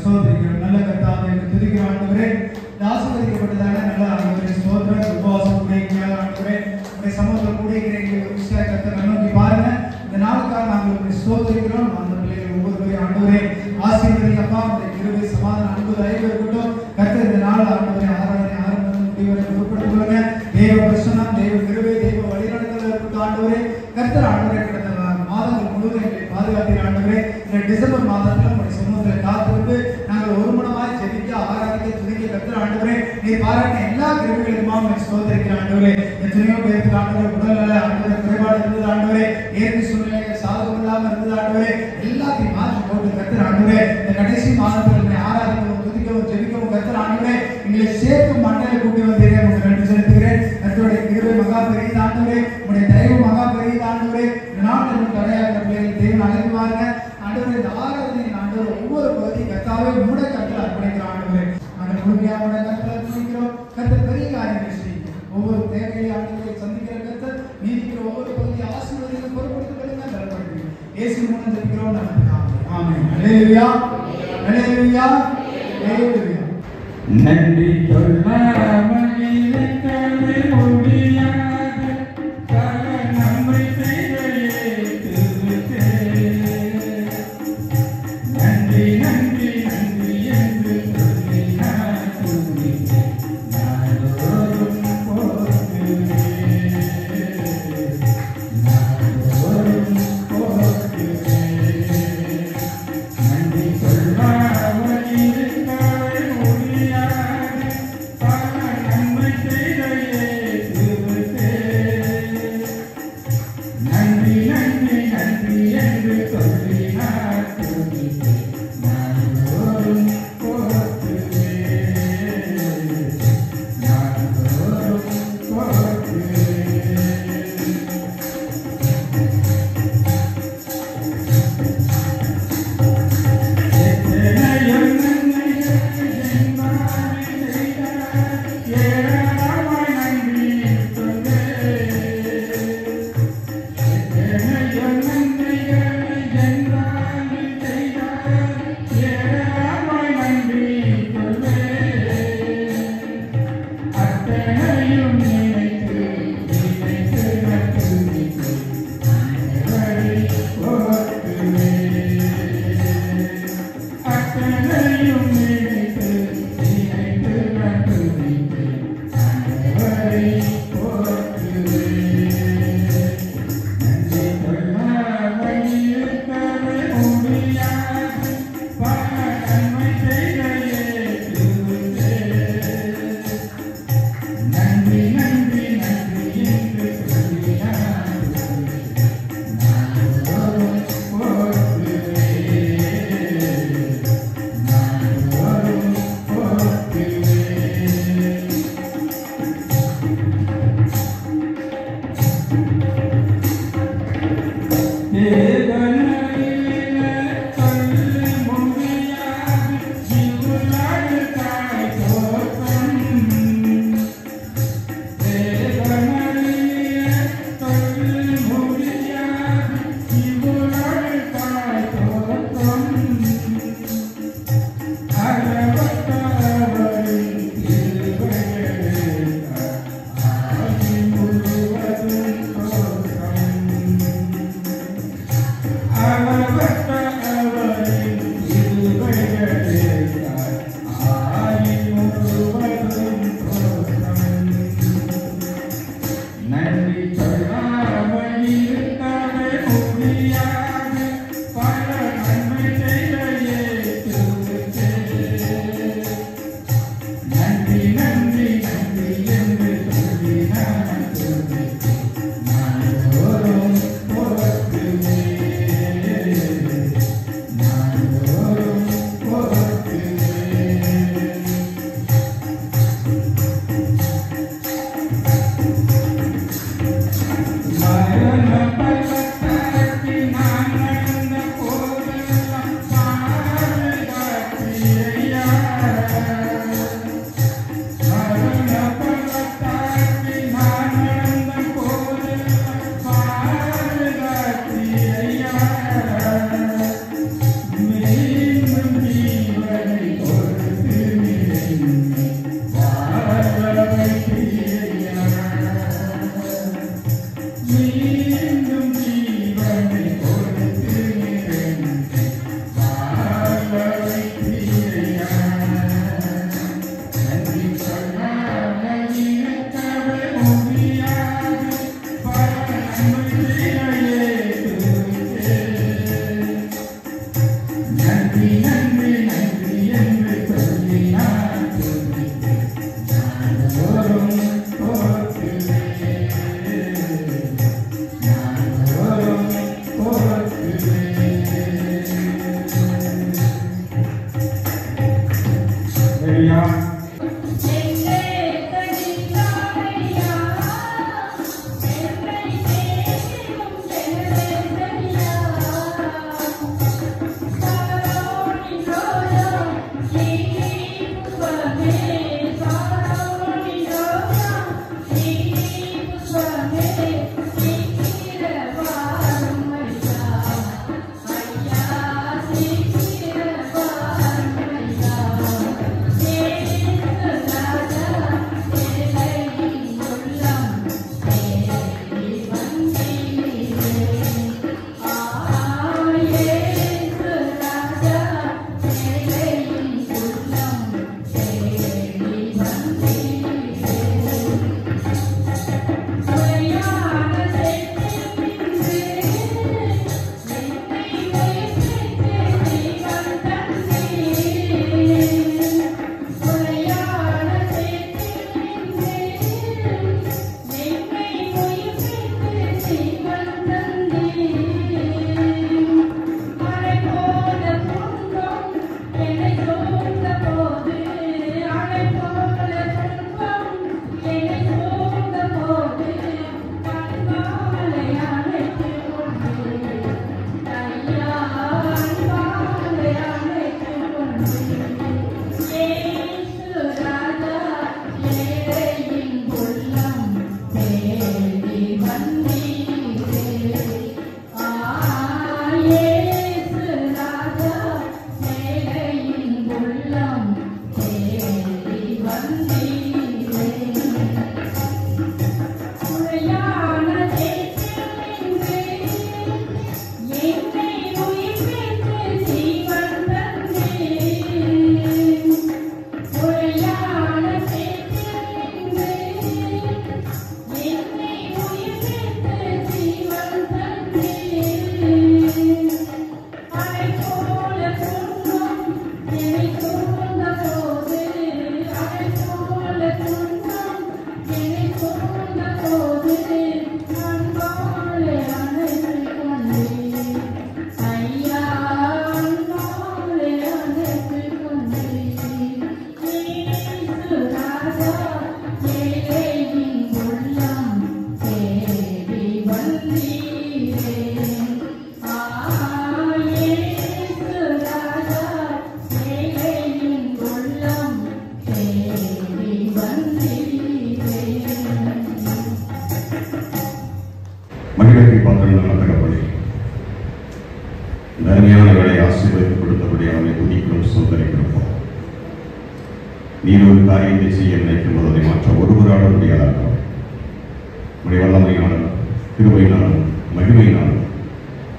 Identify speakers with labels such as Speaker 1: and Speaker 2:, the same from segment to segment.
Speaker 1: ஸ்தோத்திரிக்கிறோம். நல்ல கர்த்தாவே துதிக்கிற ஆண்டவரே, ஆசீர்வதிக்கப்பட்டதான நல்ல ஆண்டவரே ஸ்தோத்திரம். உபவாசம் கூடிய ஆண்டவரே, உடைய சமூகத்தில் கூடிய விஷயம் கர்த்தரை நோக்கி பாருங்க. இந்த நாளுக்காக நாங்கள் உங்களுக்கு ஸ்தோத்திரிக்கிறோம். அந்த பிள்ளைகள் ஒவ்வொருவரையும் ஆண்டவரே ஆசீர்வதிக்கப்பா. உடைய கிருபை சமாதானம் அன்பு தயவு இருக்கட்டும். கர்த்தர் இந்த நாள் ஆண்டவரே ஆராதனை ஆரம்பம் முடிவரை பொறுப்படுத்திக் கொள்ளுங்க. தேவ பிரசன்னம், தேவ கிருபை, தேவ வழிநடத்தல் இருக்கட்டும் ஆண்டவரே. கர்த்தர் ஆண்டவரே கடந்த மாதங்கள் முழுவதும் எங்களை பாதுகாத்தீர் ஆண்டவரே. இந்த டிசம்பர் மாதத்தில் உடைய சமூகத்தில் காத்திருந்து நாங்கள் ஒருமனமாய் ஜெபிக்க ஆராதிக்க துதிக்க கர்த்தர் ஆண்டவரே நீர் பாராட்டின எல்லா கிருபைகளுமா ஸ்தோத்திரிக்கிற ஆண்டவரே. எத்தனையோ பேருக்கு ஆண்டவரே உடல்நல ஆண்டவரே குறைபாடு இருந்தது ஆண்டவரே, இயற்கை சூழ்நிலைகள் சாதகம் இல்லாமல் இருந்தது ஆண்டவரே. எல்லாத்தையும் மாற்றி போட்டு கர்த்தர் ஆண்டவரே இந்த கடைசி மாதத்தில் ஆராதிக்கவும் துதிக்கவும் ஜெபிக்கவும் கர்த்தர் ஆண்டவரே எங்களை சேர்க்கும் மண்ணில் கூட்டி வந்தீரே. உங்களுக்கு நன்றி செலுத்துகிறேன். கர்த்தருடைய கிருபை மகா பெரிய ஆண்டவரே, உடைய தயவு மகா பெரிய ஆண்டவரே. இந்த நாட்டில் தடையாக பிள்ளைகள் தேவன் அழைக்குவாங்க ஆண்டவரே. இந்த ஆராதனை ஆண்டவர் ஒவ்வொரு பகுதியும் கர்த்தாவே மூட கருத்தில் அர்ப்பணிக்கிற ஆண்டவரே. நாங்கள் முழுமையாக மூட கருத்தில் அர்ப்பணிக்கிறோம். கர்த்தர் பெரிய காரியங்களை செய்யும். ஒவ்வொரு தேவையை ஆண்டவரை சந்திக்கிற கர்த்தர் நீதிக்கிற ஒவ்வொரு பகுதியை ஆசீர்வாதத்தை பொறுப்படுத்திக் கொள்ளுங்க. பலப்படுத்துங்க. இயேசு மூலம் ஜெபிக்கிறோம். ஆமென். அல்லேலூயா, அல்லேலூயா, அல்லேலூயா.
Speaker 2: நன்றி சொல்லாமல் இருக்கவே முடியாது, பல நன்மை செய்த இயேசுவுக்கே. நன்றி நன்றி நன்றி என்று சொல்லி நான் துதிப்பேன். நாடோறும் போற்றுவேன், நாடோறும் போற்றுவேன். நன்றி சொல்லாமல் இருக்கவே முடியாது, பல நன்மை செய்த இயேசுவுக்கே. நன்றி நன்றி நன்றி என்று சொல்லி நான் துதிப்பேன். நாடோறும் போற்றுவேன், நாடோறும் போற்றுவேன். எத்தனையும் நன்மைகள் என்பாரை செய்தார், ஏராளமாய் நன்றி சொல்வேன். எத்தனையும் நன்மைகள் என்பாரை செய்தார், ஏராளமாய் நன்றி சொல்வேன். அத்தனையும் நினைத்து நினைத்து நான் துதிப்பேன். ஆண்டவரை போற்றுவேன். அத்தனையும் நினைத்து நினைத்து நான் துதிப்பேன். ஆண்டவரை போற்றுவேன். நன்றி சொல்லாமல் இருக்கவே முடியாது, பல நன்மை செய்த இயேசுவுக்கே. நன்றி நன்றி நன்றி என்று சொல்லி நான் துதிப்பேன். நாடோறும் போற்றுவேன், நாடோறும் போற்றுவேன். தேவனையிலே சொல்ல முடியாது, இவ்வுலகு தாய் தோற்றம். தேவனையிலே சொல்ல முடியாது, இவ்வுலகு தாய் தோற்றம். அளவற்றவரின் கிருபைகளுக்காய் ஆதி முழுவதும் தோற்றம். அளவற்றவரின் கிருபைகளுக்காய் ஆதி முழுவதும் தோற்றம். நன்றி சொல்லாமல் இருக்கவே முடியாது, பல நன்மை செய்த இயேசுவுக்கே. நன்றி நன்றி நன்றி என்று சொல்லி நான் துதிப்பேன். நாடோறும் போற்றுவேன், நாடோறும் போற்றுவேன். மீண்டும் ஜீவனை கொடுத்து வாழ வைத்தீரையா. நன்றி சொல்லாமல் நினைக்கவே முடியாது. நன்றி நன்றி நன்றி என்று சொல்லி நான் நாள்தோறும் போற்றுவேன். நாள்தோறும் போற்றுவேன். சரியா?
Speaker 3: மகிழ்ச்சி பாத்திரங்கள் நல்ல தகப்பனே, நன்மையான வேலை ஆசீர்வதித்து கொடுத்தபடி அவனை துதிக்கிறோம், சோதரிக்கிறோம். நீர் ஒரு காரியத்தை செய்ய நினைக்கும் போது அதை மாற்ற ஒருவராட முடியாதார்கள். உடைய வல்லமையினாலும் கிருபையினாலும் மகிமையினாலும்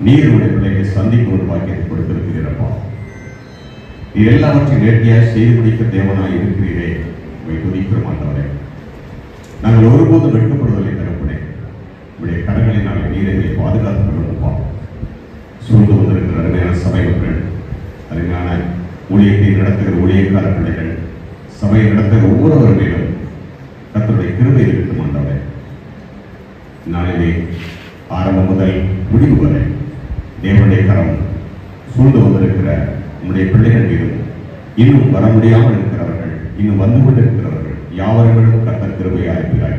Speaker 3: நீர் உடைய பிள்ளைகளை சந்திக்கும் ஒரு பாக்கியத்தை கொடுத்திருக்கிறீரப்பா. நீர் எல்லாவற்றையும் நேர்த்தியாக செய்து முடிக்க தேவனாய் இருக்கிறீரே, உங்களை துதிக்கிறோம் ஆண்டவரே. நாங்கள் ஒருபோதும் வெட்கப்படுவதில்லை தகப்பனே. உடைய கடன்களினாலே நீரை பாதுகாத்துக் கொண்டிருப்போம். சூழ்ந்து வந்திருக்கிற அருமையான சபை மக்கள், அருமையான ஊழியத்தை நடத்துகிற ஊழியக்கார பிள்ளைகள், சபையை நடத்துகிற ஒவ்வொருவர் மேலும் கர்த்தருடைய கிருபை இருக்கட்டும் ஆண்டவரே. நாளிலே ஆரம்பம் முதல் முடிவு வரை தேவனுடைய கரம் சூழ்ந்து வந்திருக்கிற உங்களுடைய பிள்ளைகள் மீதும், இன்னும் வர முடியாமல் இருக்கிறவர்கள், இன்னும் வந்து கொண்டிருக்கிறவர்கள் யாவர்களும் கர்த்தர் கிருபையாக இருக்கிறார்.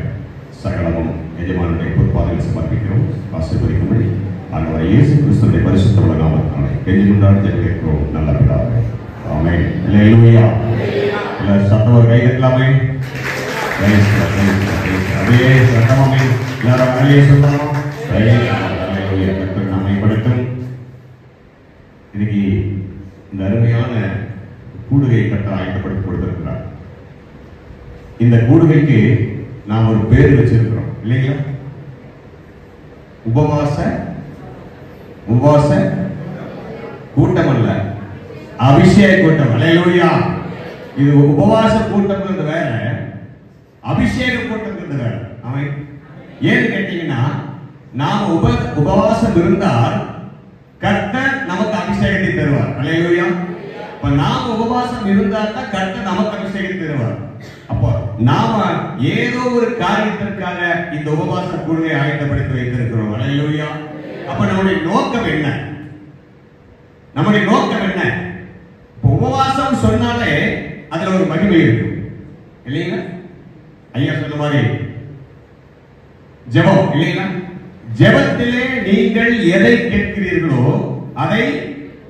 Speaker 3: சகலமும் எஜமானுடைய பொறுப்பாதையில் சமர்ப்பிக்கிறோம். ஆசீர்வதிக்கும்படி ஆண்டவர் இயேசு கிறிஸ்துவின் பரிசுத்தமுள்ள நாமத்தினாலே கெஞ்சிக்கொண்டால் ஜெபிக்கிறோம் நல்ல பிதாவே. ஆமென். அல்லேலூயா. எல்லாரும் சத்தமாக கை தட்டலாமே. அதே சத்தமாமே எல்லாரும் அலையே சொல்லலாம். அல்லேலூயா. கர்த்தர் நம்மை படைத்தும் இன்னைக்கு இந்த அருமையான கூடுகையை கட்ட ஆயத்தப்படுத்தி கொடுத்திருக்கிறார். இந்த கூடுகைக்கு நாம் ஒரு பேர் வச்சிருக்கிறோம் இல்லைங்களா? உபவாச கூட்டம் அல்ல, அபிஷேக கூட்டம். அல்லேலூயா. இது உபவாச கூட்டம்ங்கிறது வேற, அபிஷேக கூட்டம்ங்கிறது வேற. அவன் ஏன்னு கேட்டீங்கன்னா, நாம் உபவாசம் இருந்தால் கர்த்தர் நமக்கு அபிஷேகத்தை தருவார். அல்லேலூயா. இப்ப நாம உபவாசம் இருந்தால் தான் கர்த்தர் நமக்கு அபிஷேகத்தை தருவார். அப்போ நாம ஏதோ ஒரு காரியத்திற்காக இந்த உபவாச குழுவை ஆயத்தப்படுத்தி வைத்திருக்கிறோம். அல்லேலூயா. அப்ப நம்முடைய நோக்கம் என்ன? நம்முடைய நோக்கம் என்ன? உபவாசம் சொன்னாலே அதுல ஒரு மகிமை இருக்கு இல்லைங்களா? ஐயா சொன்ன மாதிரி ஜெபம் இல்லைங்களா? ஜெபத்திலே நீங்கள் எதை கேட்கிறீர்களோ அதை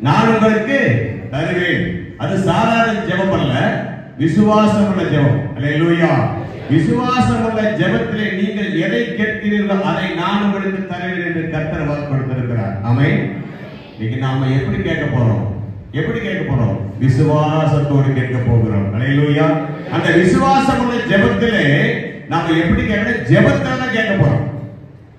Speaker 3: நான் உங்களுக்கு தருவேன். அது சாதாரண ஜெபம் அல்ல, விசுவாசம் உள்ள ஜெபம். அல்லேலூயா. விசுவாசம் உள்ள ஜெபத்திலே நீங்கள் எதை கேட்கிறீர்களோ அதை நான் உங்களுக்கு தருவேன் என்று கர்த்தர் வாக்கு கொடுத்திருக்கிறார். ஆமென். இன்னைக்கு நாம எப்படி கேட்க போறோம்? எப்படி கேட்க போறோம்? விசுவாசத்தோடு கேட்க போகிறோம். அல்லேலூயா. அந்த விசுவாசம் உள்ள ஜெபத்திலே நாம எப்படி கேட்கணும்? ஜெபத்துல தான் கேட்க போறோம்.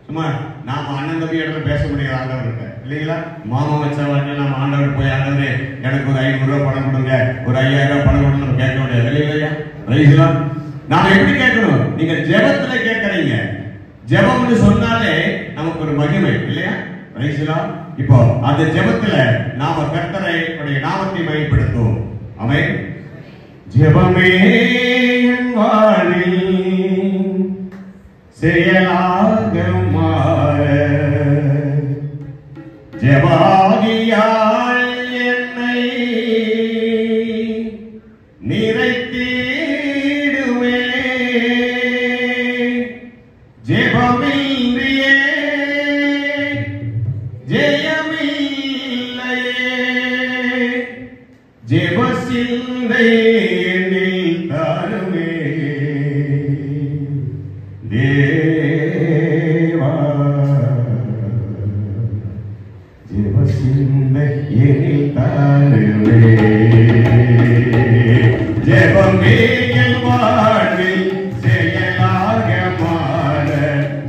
Speaker 3: சும்மா நாம அண்ணன் தம்பி இடத்துல பேச முடியாது ஆண்டவர்கிட்ட இல்லைங்களா? மாமா வச்சவர்கள் நம்ம ஆண்டவர் போய் ஆண்டவரே எனக்கு ஒரு 500 ரூபாய் பணம் கொடுங்க, ஒரு 5000 ரூபாய் பணம் கொடுங்க நம்ம கேட்க முடியாது இல்லையா? ரைஸ்லா. நாம எப்படி கேட்கணும்? நீங்க ஜெபத்துல கேட்கறீங்க. ஜெபம்னு சொன்னாலே நமக்கு ஒரு மகிமை இல்லையா? ரைஸ்லா. இப்போ அந்த ஜெபத்துல நாம கர்த்தரை நாமத்தை மகிமைப்படுத்துவோம். ஆமென். ஜெபமே என் வாழ்வில் செயலாக மாற, ஜெபாகியால் என்னை நிறைத்திடுவே. ஜெபமில்லையே ஜெயமில்லையே, ஜெப சிந்தை என்னில் தாருமே தேவா. ஜெப சிந்தை என்னில் தாருமே. ஜெபமே என் வாழ்வில் செயலாக மாற,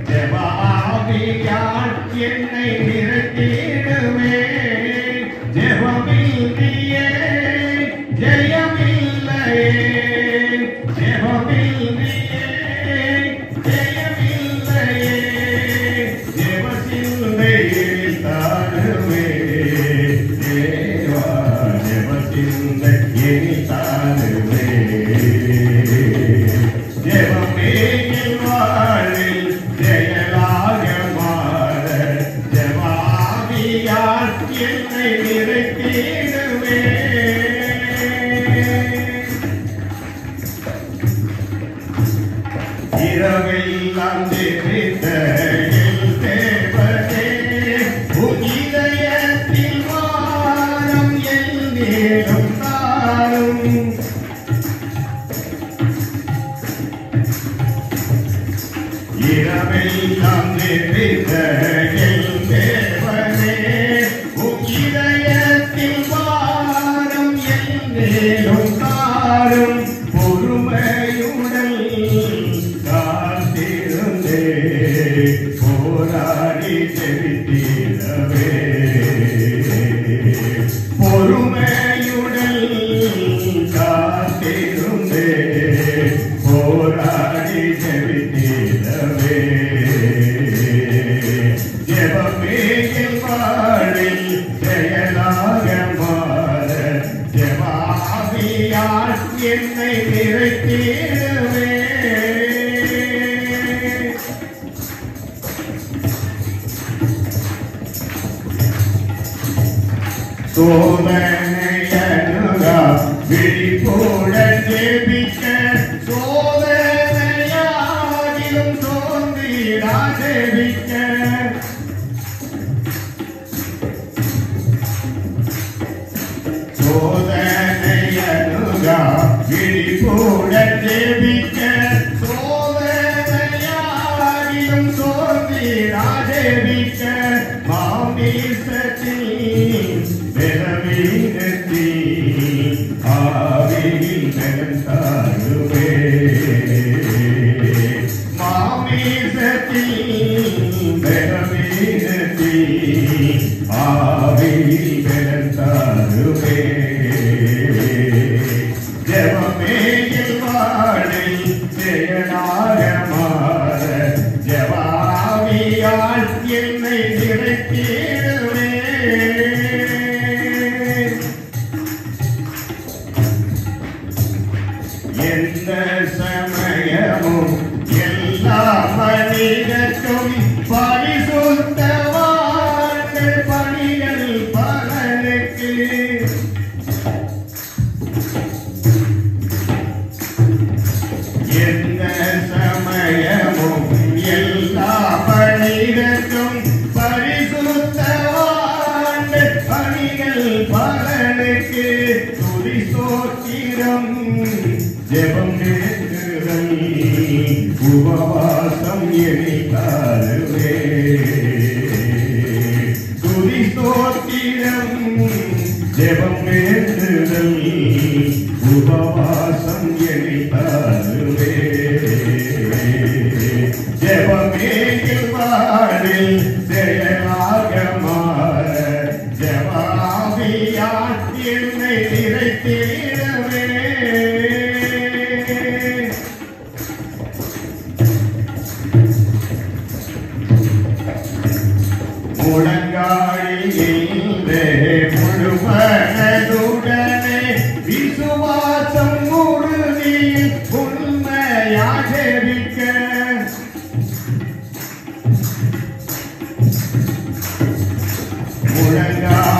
Speaker 3: ஜெபாவியால் என்னை நிறுத்திடுவே. ஜெபமில்லையே ஜெயமில்லையே, ஜெபமில்லையே ஜெயமில்லையே, ஜெப சிந்தையில் தாருவே தேவா. ஜெப சிந்தையில் தாருவே. ஜெபமே என் வாழ்வில் செயலாக மாற, ஜெபாவியால் என்னை நிறைத்திடுவே. இரவெல்லாம் ஜெபித்த என் தேவனே, உன் இதயத்தில் வாரம் என் மேலும் தாரும். இரவெல்லாம் ஜெபித்த என் தேவனே, உன் இதயத்தில் வாரம் என் மேலும் தாரும். பொறுமையுடன் காத்திருந்தே போராடி ஜெபித்திடவே. பொறுமையுடன் காத்திருந்தே போராடி ஜெபித்திடவே. ஜெபமே என் வாழ்வில் செயலாக மாற, ஜெபாவியால் என்னை நிறைத்திடவே. சோதனையனுகா விழிப்புடன் ஜெபிக்க, சோதனையாகிலும் தோன்றிடா ஜெபிக்க. சோதனையனுகா விழிப்புடன் ஜெபிக்க, சோதனையாகிலும் தோன்றிடா ஜெபிக்க. மாமிசத்தில் பலவீனத்தில் ஆவியில் பலன் தாருவே. மாமிசத்தில் பலவீனத்தில் பரிசுத்தவான்கள் பணிகள் பலனுக்கு எந்த சமயமும் எல்லா பணிகளுக்கும் பரிசுத்தவான்கள் பணிகள் பலனுக்கு துதி சோத்திரம் ஜெபம் கேட்கிறல் உபவாசம் எனிதாருவே துதி சோத்திரம் ஜெபம் கேட்கிறல் உபவாசம் எனிதாருவே ஜெபமேகில் வாழில் செயலாக மாற ஜெபாவியார் என்னை நிறைத்திடவே முழங்காழியிலே முழுமனதுடனே விசுவாசம் உறுதியில் உண்மையாக இருக்க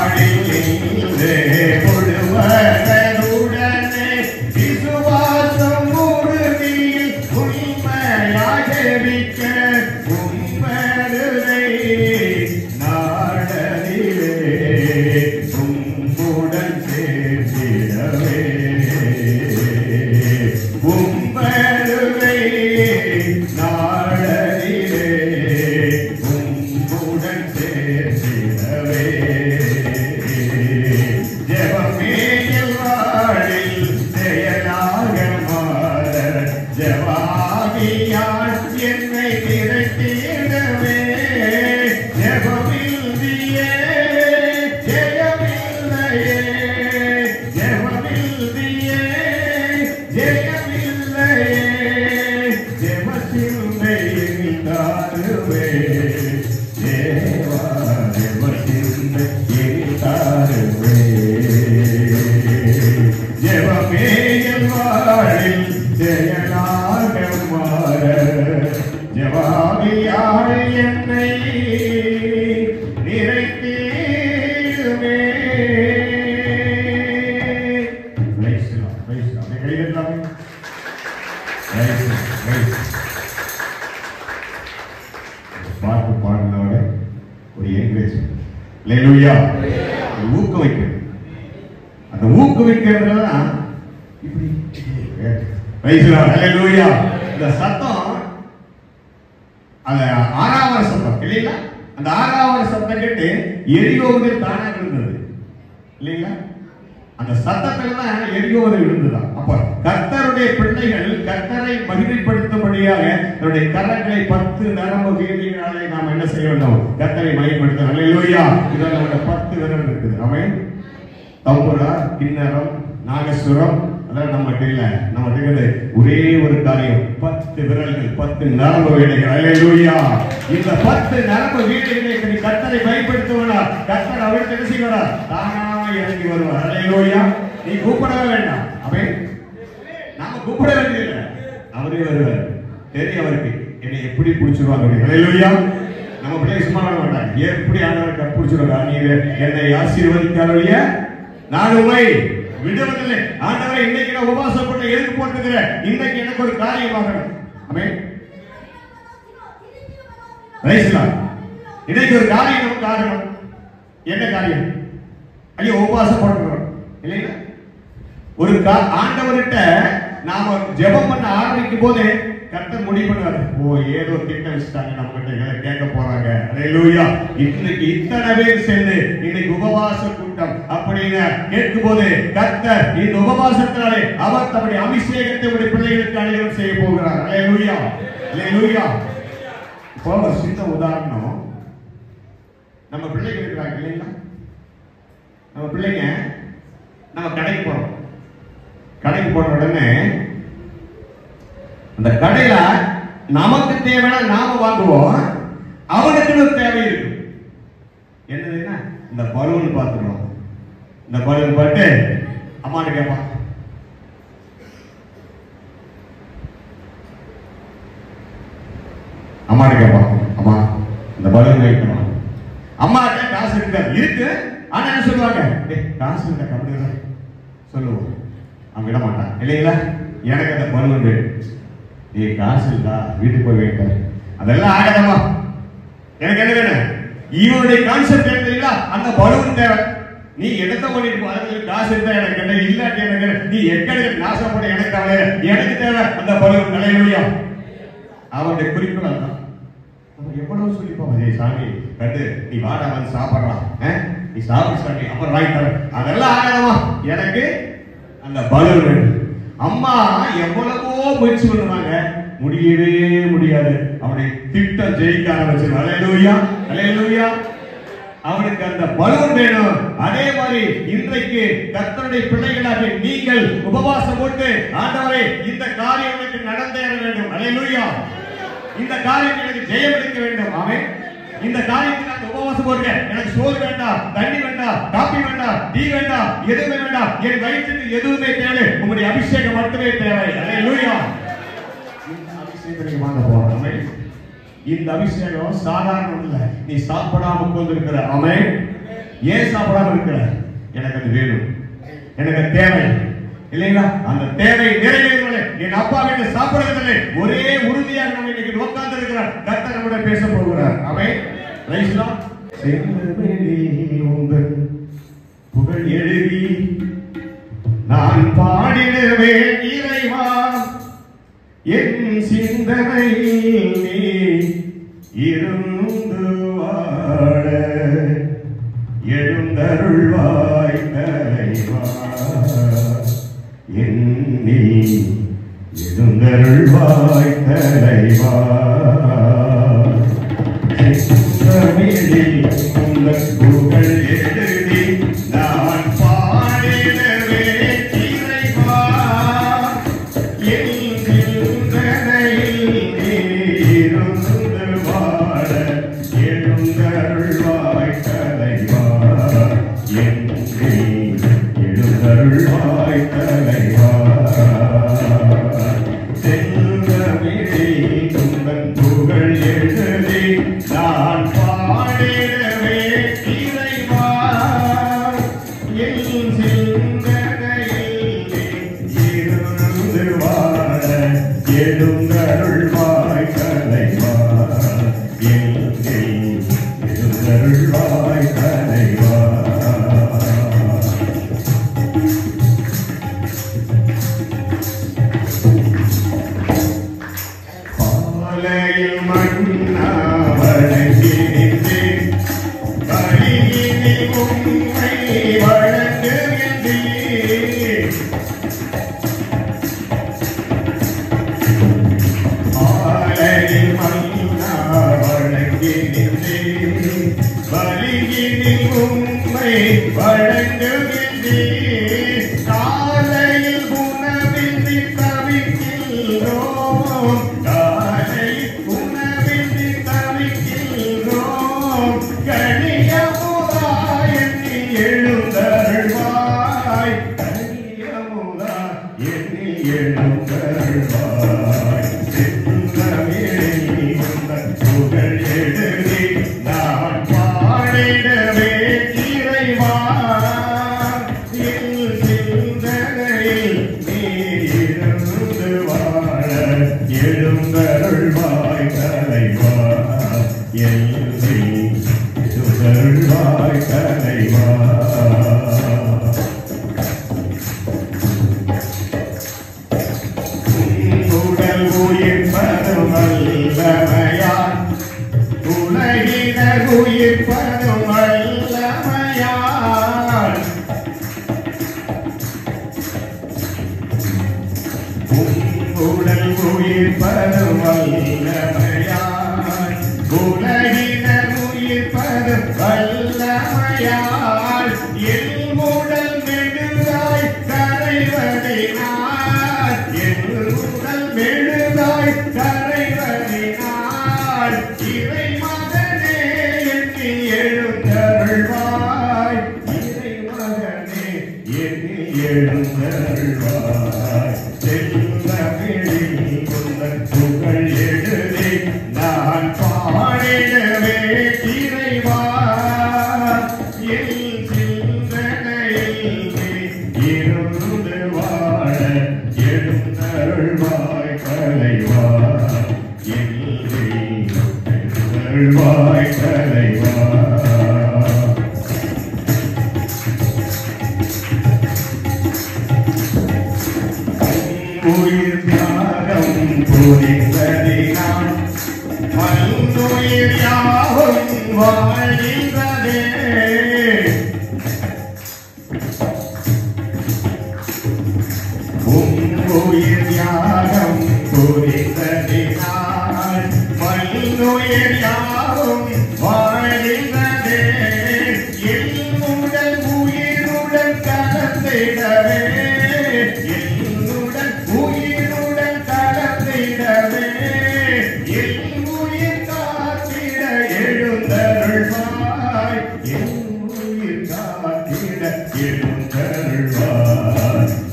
Speaker 3: முழங்காழியிலே முழுமனதுடனே விசுவாசம் உறுதியில் உண்மையாக இருக்க உம்மருதை நாடலிலே உம்முடன் சேர்ந்திடவே உம்மருதை நாடலிலே உம்முடன் சேர்ந்திடவே ஜெபமேல் வாழில் செயலாக மாற ஜெபாவியார் என்னை நிறைத்திடவே ஜெபமில்தியே ஜெயமில்லையே ஜெபமில்தியே ஜெயமில்லையே ஜெபசிந்தையில் தாருவே தேவா ஜெபசிந்தையில் தாருவே ஜெபமேல் வாழில் செயலாக மாற ஜெபாவியார் என்னை நிறைத்திடுமே. பாட்டு பாடுனோட ஒரு என்கரேஜ் ஊக்குவிக்கிறது. அந்த ஊக்குவிக்கிறதுலாம் இப்படி இந்த சத்தம் அந்த ஆறாவது சத்தம் இல்லைங்களா? அந்த ஆறாவது சத்தம் கேட்டு எரியோவது தானா விழுந்தது இல்லைங்களா? அந்த சத்தத்துல தான் எரியோவது விழுந்துதான். அப்ப கர்த்தருடைய பிள்ளைகள் கர்த்தரை மகிமைப்படுத்தும்படியாக தன்னுடைய கரங்களை 10 நரம்பு வீதிகளாலே நாம் என்ன செய்ய வேண்டும்? கர்த்தரை மகிமைப்படுத்த. அல்லேலூயா. இதுல நம்மட 10 விரல் இருக்குது. ஆமென். தம்புரா, கிண்ணறம், நாகசுரம் அதெல்லாம் நம்மகிட்ட இல்ல. நம்மகிட்ட இருக்கிறது ஒரே ஒரு காரியம், 10 விரல்கள், 10 நரம்பு வீடுகள். அல்லேலூயா. இந்த 10 நரம்பு வீடுகளை கர்த்தரை பயன்படுத்துவனா கர்த்தர் அவருக்கு என்ன செய்வார்? தானா இறங்கி வருவார். அல்லேலூயா. நீ கூப்பிடவே வேண்டாம். ஆமென். நாம கூப்பிட வேண்டியதில்லை, அவரே வருவார். தெரியும் அவருக்கு என்னை எப்படி பிடிச்சிருவாங்க. அல்லேலூயா. நம்ம பிள்ளை சும்மா விட மாட்டாங்க. எப்படி ஆண்டவரை பிடிச்சிருவாங்க? நீங்க என்னை ஆசீர்வதிக்காதவழிய நான் உண்மை விடுவதில்லை. ஆண்டவரை இன்னைக்கு நான் உபவாசம் பண்ண எதுக்கு போட்டுக்கிறேன்? இன்னைக்கு எனக்கு ஒரு காரியம் ஆகணும். ஆமென். இன்னைக்கு ஒரு காரியம் நமக்கு ஆகணும். என்ன காரியம்? ஐயோ உபவாசம் போட்டுக்கிறோம் இல்லைங்களா? ஒரு ஆண்டவர்கிட்ட நாம ஜெபம் பண்ண ஆரம்பிக்கும் போது கர்த்தர் முடிவு பண்ணுவாரு. ஓ ஏதோ திட்டம் வச்சுட்டாங்க, நம்ம கிட்ட கேட்க போறாங்க. அல்லேலூயா. இன்னைக்கு இத்தனை பேர் சேர்ந்து இன்னைக்கு உபவாச கூட்டம் அப்படின்னு கேட்கும் போது கர்த்தர் இந்த உபவாசத்தினாலே அவர் தம்முடைய அபிஷேகத்தை உடைய பிள்ளைகளுக்கு அனைவரும் செய்ய போகிறார். அல்லேலூயா. அல்லேலூயா. இப்போ ஒரு சின்ன உதாரணம், நம்ம பிள்ளைகள் இருக்கிறாங்க இல்லைங்களா? நம்ம பிள்ளைங்க நம்ம கடைக்கு போறோம். கடைக்கு போன உடனே அந்த கடையில நமக்கு தேவையான நாம வாங்குவோம், அவனுக்கு ஒரு தேவை இருக்கு. என்னதுன்னா இந்த பலூன் பார்த்துக்கணும். இந்த பலூன் பார்த்து அம்மாட்ட கேட்பான், அம்மாட்ட கேட்பான், அம்மா இந்த பலூன் வைக்கணும். அம்மாட்ட காசு இருக்கு. ஆனா என்ன சொல்லுவாங்க, காசு இருக்க கம்பெனி சொல்லுவோம். அவங்க விட மாட்டான் இல்லைங்களா? எனக்கு அந்த பலூன் வேணும். காசு இல்லா வீட்டுக்கு போய் வைக்க அதெல்லாம் ஆகாதமா. எனக்கு என்ன வேணும்? இவனுடைய கான்செப்ட் என்ன தெரியுங்களா? அந்த பலூன் தேவை. நீ எடுத்த பண்ணிட்டு போறது காசு இருந்தா எனக்கு என்ன, இல்லாட்டி எனக்கு நீ எக்கடி நாசம் பண்ண எனக்கு கவலை. எனக்கு தேவை அந்த பலூன். நிலையிலா அவனுடைய குறிக்கோள் அதுதான். அவன் எவ்வளவு சொல்லிப்போம், சாமி கண்டு நீ வாடா வந்து சாப்பிடலாம், நீ சாப்பிடு சாமி அப்புறம் வாங்கி தர. அதெல்லாம் ஆகாதமா. எனக்கு அந்த பலூன் வேணும். அம்மா எவ்வளவோ முயற்சி பண்ணுவாங்க, முடியவே முடியாது. அவனுடைய திட்டம் ஜெயிக்க ஆரம்பிச்சு. அல்லேலூயா அல்லேலூயா. அவனுக்கு அந்த பலூன் வேணும். அதே மாதிரி இன்றைக்கு கர்த்தருடைய பிள்ளைகளாக நீங்கள் உபவாசம் போட்டு, ஆண்டவரே இந்த காரியம் எனக்கு நடந்தேற வேண்டும். அல்லேலூயா. இந்த காரியம் எனக்கு ஜெயம் எடுக்க வேண்டும். ஆமென். இந்த காரியத்தில் நான் உபவாசம் போடுறேன். எனக்கு சோறு வேண்டாம், தண்ணி வேண்டாம், காபி வேண்டாம், டீ வேண்டாம், எதுவுமே வேண்டாம். என் வயிற்றுக்கு எதுவுமே தேவை, உங்களுடைய அபிஷேகம் மட்டுமே தேவை. அல்லேலூயா. இந்த அபிஷேகத்தை வாங்க போறோம். ஆமென். இந்த அபிஷேகம் சாதாரணம் இல்ல. நீ சாப்பிடாம உட்கார்ந்திருக்கிற, ஆமென். ஏன் சாப்பிடாம இருக்கிற? எனக்கு அது வேணும், எனக்கு தேவை இல்லைங்களா? அந்த தேவை நிறைவேறவில்லை. என் அப்பா வீட்டு சாப்பிடுவதில்லை. ஒரே உறுதியாக நம்ம இன்னைக்கு உட்கார்ந்து இருக்கிறார். கர்த்தர் நம்முடைய பேச போகிறார். ஆமென். Praise Lord. புகழ் எழுதி நான் பாடிடுவேன் இறைவா, என் சிந்தனையில் நீ இருந்து வாழ எழுந்தருள்வாய் தலைவா, என்னை எழுந்தருள்வாய் தலைவா. தமிழில் உங்கள் புகழ் எழுதி நான் பாடிடவே இறைவா, என் சிந்தனையில் நீ இருந்து வாழ எழுந்தருள்வாய் தலைவா, என்னை எழுந்தருள்வாய் தலைவா. செந்தமிழில் உங்கள் புகழ் எழுதி நான் பாடிடவே இறைவா, என் சிந்தனையில் இருந்து வாழ எழுந்தருள்வாய் தலைவா, என்னை எழுந்தருள்வாய் தலைவா. பாலையில் மன்னா வழங்கி நின்றேன், பலியினில் உம்மை வழங்குகின்றேன். பாலையில் மன்னா வழங்கி நின்றேன், பலியினில் உம்மை வழங்குகின்றேன். காலையில் உணவின்றி தவிக்கின்றோம், உணவின்றி தவிக்கின்றோம். கனியமுதா என்னில் எழுந்தருள்வாய், கனியமுதா என்னில் எழுந்தருள்வாய். செந்தமிழில் உங்கள் புகழ் எழுதி நான் பாடிடவே இறைவா, என் சிந்தனையில் நீ இருந்து வாழ எழுந்தருள்வாய் தலைவா, என்னை எழுந்தருள்வாய் தலைவா. உடல் உயிர் பரும் வல்லமையால், உலகினர் உயிர் பரும் வல்லமையால், உடல் உயிர் பரும் வல்லமையால், உலகினர் உயிர் பரும் வல்லமையால், என் உடல் மெழுகாய் கரைவதினால், என் உடல் மெழுகாய் கரைவதினால், இறை மகனே என்னில் எழுந்தருள்வாய், இறை மகனே என்னில் எழுந்தருள்வாய். செந்தமிழில் உங்கள் புகழ் எழுதி நான் பாடிடவே இறைவா, வாழ்கின்றதே. உயிர் தியாகம் புரிந்ததினால் மண்ணுயிர் யாவும் வாழ்கின்றதே. என்னுடன் உயிருடன் கலந்திடவே, என்னுடன் உயிருடன் கலந்திடவே, என் உயிர் காத்திட எழுந்தருள்வாய், என் உயிர் காத்திட எழுந்தருள்வாய்.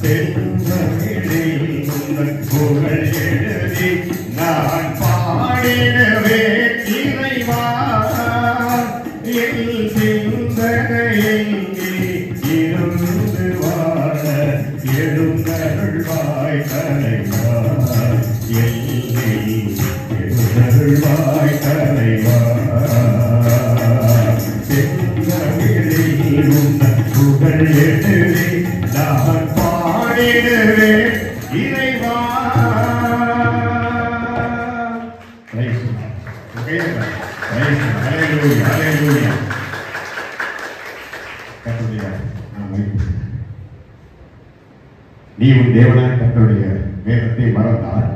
Speaker 3: செல்வமிழில் உங்கள் புகழ் எழுதி நான் பாடினவே இறைவா, என் சிந்தனை எங்கே இருந்து வாழ எழுந்தருள்வாய் தலைவா, எல்லை எழுந்தருள்வாய் தலைவா. செல்வமிழில் உங்கள் புகழ் எழுதி நான் பாடினவே இறைவா. நீ உன் தேவனான கர்த்தருடைய வேதத்தை மறந்தால்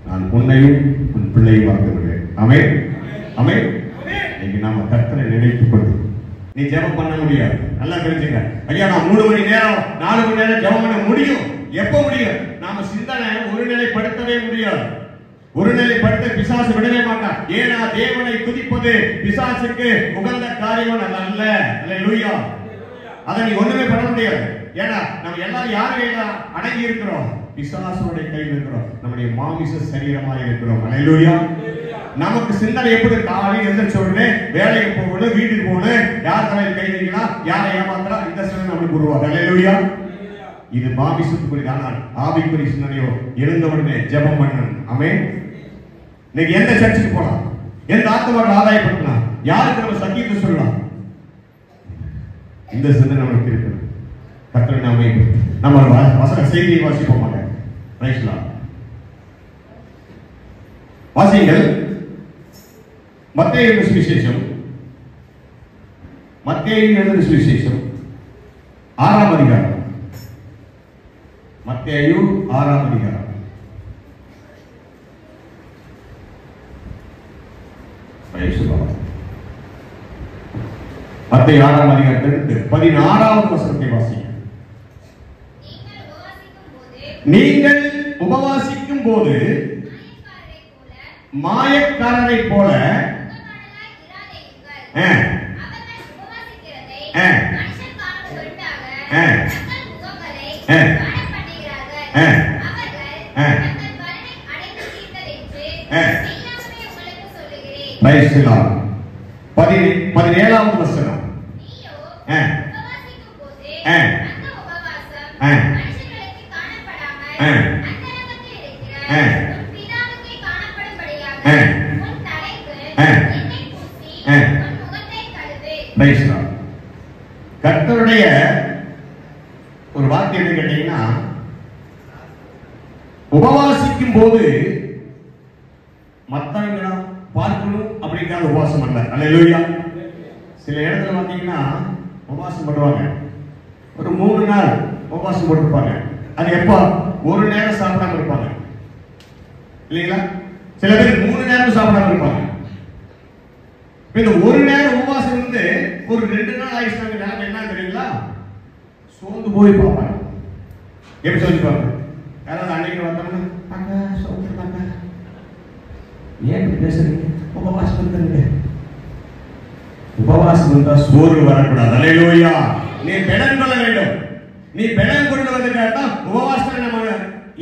Speaker 3: நான் உன்னையும் உன் பிள்ளையும் மறந்து விடுவேன். ஆமென், ஆமென். இன்னைக்கு நாம கர்த்தரை நினைத்துக் கொண்டு நீ ஜெபம் பண்ண முடியாது. நல்லா தெரிஞ்சுங்க ஐயா, நான் 3 மணி நேரம் 4 மணி நேரம் ஜெபம் பண்ண முடியும். எப்ப முடியும்? நாம சிந்தனை ஒருநிலைப்படுத்தவே முடியாது. ஒருநிலைப்படுத்த பிசாசு விடவே மாட்டான். ஏன்னா தேவனை துதிப்பது பிசாசுக்கு உகந்த காரியம் அல்ல. அல்லேலூயா. அதை நீ ஒண்ணுமே பண்ண முடியாது. ஏன்னா நம்ம எல்லாரும் யார் கையில அடங்கி இருக்கிறோம்? பிசாசுடைய கையில் இருக்கிறோம். நம்முடைய மாமிச சரீரமாக இருக்கிறோம். அல்லேலூயா. நமக்கு சிந்தனை எப்படி? காலையில் எந்திரிச்ச உடனே வேலைக்கு போகணும், வீட்டுக்கு போகணும், யார் தலையில் கை வைக்கலாம், யாரை ஏமாத்தலாம், இந்த சிந்தனை நம்மளுக்கு உருவாகும். அல்லேலூயா. இது மாமிசத்துக்குரிய. ஆனால் ஆவிக்குரிய சிந்தனையோ எழுந்த உடனே ஜெபம் பண்ணணும். ஆமென். இன்னைக்கு எந்த சர்ச்சுக்கு போலாம், எந்த ஆத்மாக்களை ஆதாயப்படுத்தலாம், யாருக்கு நம்ம சத்தியத்தை சொல்லலாம், இந்த சிந்தனை நமக்கு இருக்கு. கர்த்தரை நாமே நம்ம வசன செய்தியை வாசிப்போம். வாசிங்கள் மத்தேயு சுவிசேஷம், மத்தேயு எழுதின சுவிசேஷம் 6ஆம் அதிகாரம். மத்தேயு 6ஆம் அதிகாரம். மத்தேயு 6ஆம் அதிகாரத்திற்கு 16வது வசனத்தை வாசிங்க. நீங்கள் உபவாசிக்கும் போது மாயக்காரரை போல பதினேழாவது வசனம். கர்த்தருடைய ஒரு வார்த்தை என்ன கேட்டீங்கன்னா, உபவாசிக்கும் போது மத்தவங்க பார்க்கணும் அப்படிங்கிறது உபவாசம் அல்ல. அல்லேலூயா. சில இடத்துல பார்த்தீங்கன்னா உபவாசம் பண்ணுவாங்க, ஒரு 3 நாள் உபவாசம் போட்டிருப்பாங்க. அது எப்போ? ஒரு நேரம் சாப்பிடாம இருப்பாங்க இல்லைங்களா? சில பேர் 3 நேரம் சாப்பிடாம இருப்பாங்க. இந்த ஒரு நேரம் உபவாசம் இருந்து ஒரு 2 நாள் ஆயிடுச்சாங்க. நேரம் என்ன தெரியுங்களா? சோர்ந்து போய் பார்ப்பாங்க. எப்படி சொல்லிப்பாங்க? யாராவது அன்னைக்கு வந்தோம்னா அங்க சோர்ந்துருக்காங்க, ஏன் பேசுறீங்க? உபவாசம் இருக்கிறீங்க. உபவாசம் இருந்தா சோர்வு வரக்கூடாது. அல்லேலூயா. நீ பெலன் கொள்ள வேண்டும். நீ பெலன் கொண்டு வந்ததுக்காக உபவாசத்தை நம்ம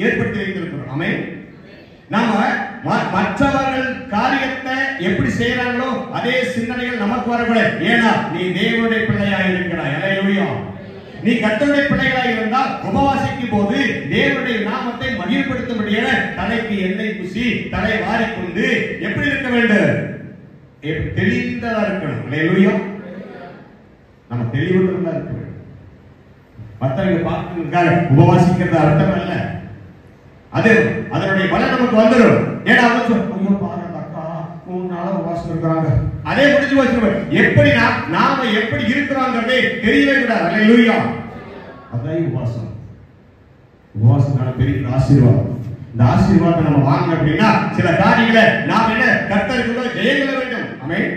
Speaker 3: ஏற்படுத்தி வைத்திருக்கிறோம். ஆமென். நாம மற்றவர்கள் காரியத்தை எப்படி செய்யறாங்களோ அதே சிந்தனைகள் நமக்கு வரக்கூடாது. ஏன்னா நீ தேவனுடைய பிள்ளையாக இருக்கிறாய். அல்லேலூயா. நீ கர்த்தருடைய பிள்ளைகளாக இருந்தால் உபவாசிக்கும் போது தேவனுடைய நாமத்தை மகிமைப்படுத்தும்படியான தலைக்கு எண்ணெய் பூசி தலை வாரிக்கொண்டு எப்படி இருக்க வேண்டும்? தெளிந்ததா இருக்கணும். அல்லேலூயா. நம்ம தெளிவுள்ளதா இருக்க வேண்டும். மற்றவங்க பார்க்கிறதுக்காக உபவாசிக்கிறது அர்த்தம் அல்ல. அது அதனுடைய பலன் நமக்கு வந்துடும். ஏன்னா அவங்க ஐயோ பாருங்க அக்கா 3 நாளா உபவாசம் இருக்கிறாங்க, அதே முடிஞ்சு போச்சு. எப்படி நாம எப்படி இருக்கிறோங்கிறதே தெரியவே கூடாது. அல்லேலூயா. அதான் உபவாசம். உபவாசம் பெரிய ஆசீர்வாதம். இந்த ஆசீர்வாதத்தை நம்ம வாங்கணும் அப்படின்னா சில காரியங்களை நாம் என்ன கர்த்தருக்குள்ள ஜெயம் கொள்ள வேண்டும். ஆமென்.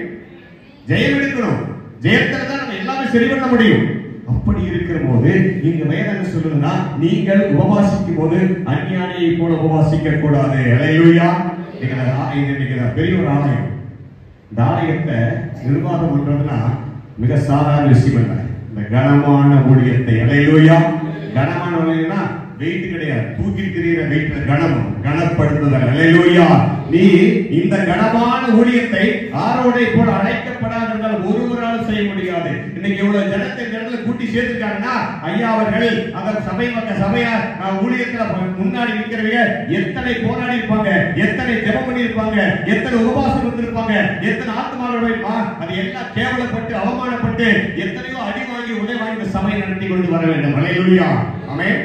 Speaker 3: ஜெயம் எடுக்கணும். ஜெயத்துல தான் நம்ம எல்லாமே சரி பண்ண முடியும். அப்படி இருக்கிற போது இங்க வேதம் சொல்லுதுன்னா நீங்கள் உபவாசிக்கும் போது அஞ்ஞானியை போல உபவாசிக்க கூடாது. அல்லேலூயா. இன்னைக்கு பெரிய ஒரு ஆலயம். இந்த ஆலயத்தை நிர்வாகம் பண்றதுன்னா மிக சாதாரண விஷயம் இல்லை. இந்த கனமான ஊழியத்தை, அல்லேலூயா, கனமான ஊழியம்னா வெயிட் கிடையாது, தூக்கி திரிகிற வெயிட்ல கனமும் கனப்படுத்துதல். அல்லேலூயா. நீ இந்த கனமான ஊழியத்தை ஆரோடை போல அழைக்கப்படாத ஒருவரால் செய்ய முடியாது. இன்னைக்கு இவ்வளவு ஜனத்தை இடத்துல கூட்டி சேர்த்துட்டாங்கன்னா ஐயா அவர்கள் அந்த சபையார் ஊழியத்துல முன்னாடி நிற்கிறவங்க எத்தனை போராடி இருப்பாங்க, எத்தனை ஜெபம் பண்ணி இருப்பாங்க, எத்தனை உபவாசம் இருந்திருப்பாங்க, எத்தனை ஆத்மாக்கள் அது எல்லாம் கேவலப்பட்டு அவமானப்பட்டு எத்தனையோ அடி வாங்கி உடை வாங்கி சபை நடத்தி கொண்டு வர வேண்டும். அல்லேலூயா. ஆமென்.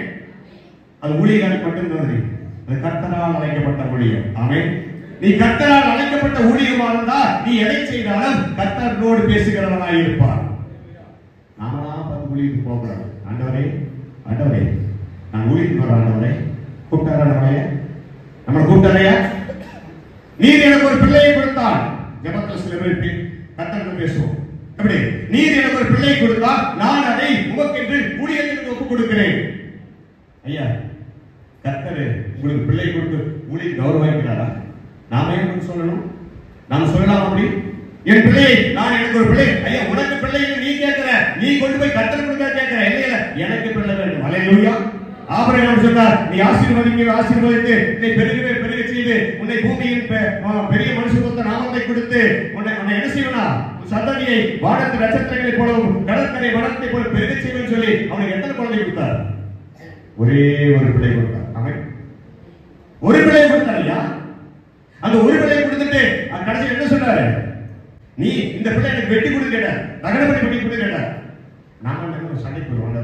Speaker 3: அது ஊழியர்கள் மட்டும்தான், அது கர்த்தரால் அழைக்கப்பட்ட ஊழியம். ஆமென். நீ கர்த்தரால் அழைக்கப்பட்ட ஊழியமா இருந்தா நீ எதை செய்தாலும் கர்த்தரோடு பேசுகிறவனாய் இருப்பார். நாமளா பார்த்து ஊழியத்துக்கு போகக்கூடாது. ஆண்டவரே ஆண்டவரே நான் ஊழியத்துக்கு வர ஆண்டவரே கூப்பிட்டாரே நம்ம கூப்பிட்டாரையா நீர் எனக்கு ஒரு பிள்ளையை கொடுத்தால் ஜெபத்தில் சில பேர் கர்த்தரோடு பேசுவோம். எப்படி நீர் எனக்கு ஒரு பிள்ளையை கொடுத்தால் நான் அதை உமக்கென்று ஊழியத்திற்கு ஒப்புக் கொடுக்கிறேன். ஐயா கர்த்தர் உங்களுக்கு பிள்ளை கொடுத்து ஊழியை கௌரவிக்கிறாரா? நாம ஏன் சொல்லணும்? நாம சொல்லலாம் அப்படி என் பிள்ளை நான் எனக்கு ஒரு பிள்ளை ஐயா உனக்கு பிள்ளை நீ கேட்கிற, நீ கொண்டு போய் கர்த்தர் கொடுத்தா கேட்கிற, இல்ல எனக்கு பிள்ளை வேண்டும். அல்லேலூயா. ஆபிரகாம் சொன்னார் நீ ஆசீர்வதித்து உன்னை பெருக செய்து உன்னை பூமியின் பெரிய மனுஷனுக்கு நாமத்தை கொடுத்து உன்னை என்ன செய்வனா சந்ததியை வானத்து நட்சத்திரங்களை போலவும் கடற்கரை வனத்தை போல பெருக செய்வேன்னு சொல்லி அவனுக்கு எத்தனை குழந்தை கொடுத்தார்? ஒரே ஒரு பிள்ளை கொடுத்தார். அவன் ஒரு பிள்ளை கொடுத்தார். ஐயா அந்த ஒரு பிள்ளையை கொடுத்துட்டு கடைசி என்ன சொன்னாரு? நீ இந்த பிள்ளை எனக்கு வெட்டி கொடுத்து கேட்ட, தகனப்படி வெட்டி கொடுத்து கேட்ட. நாங்க சண்டைக்கு வருவாங்க.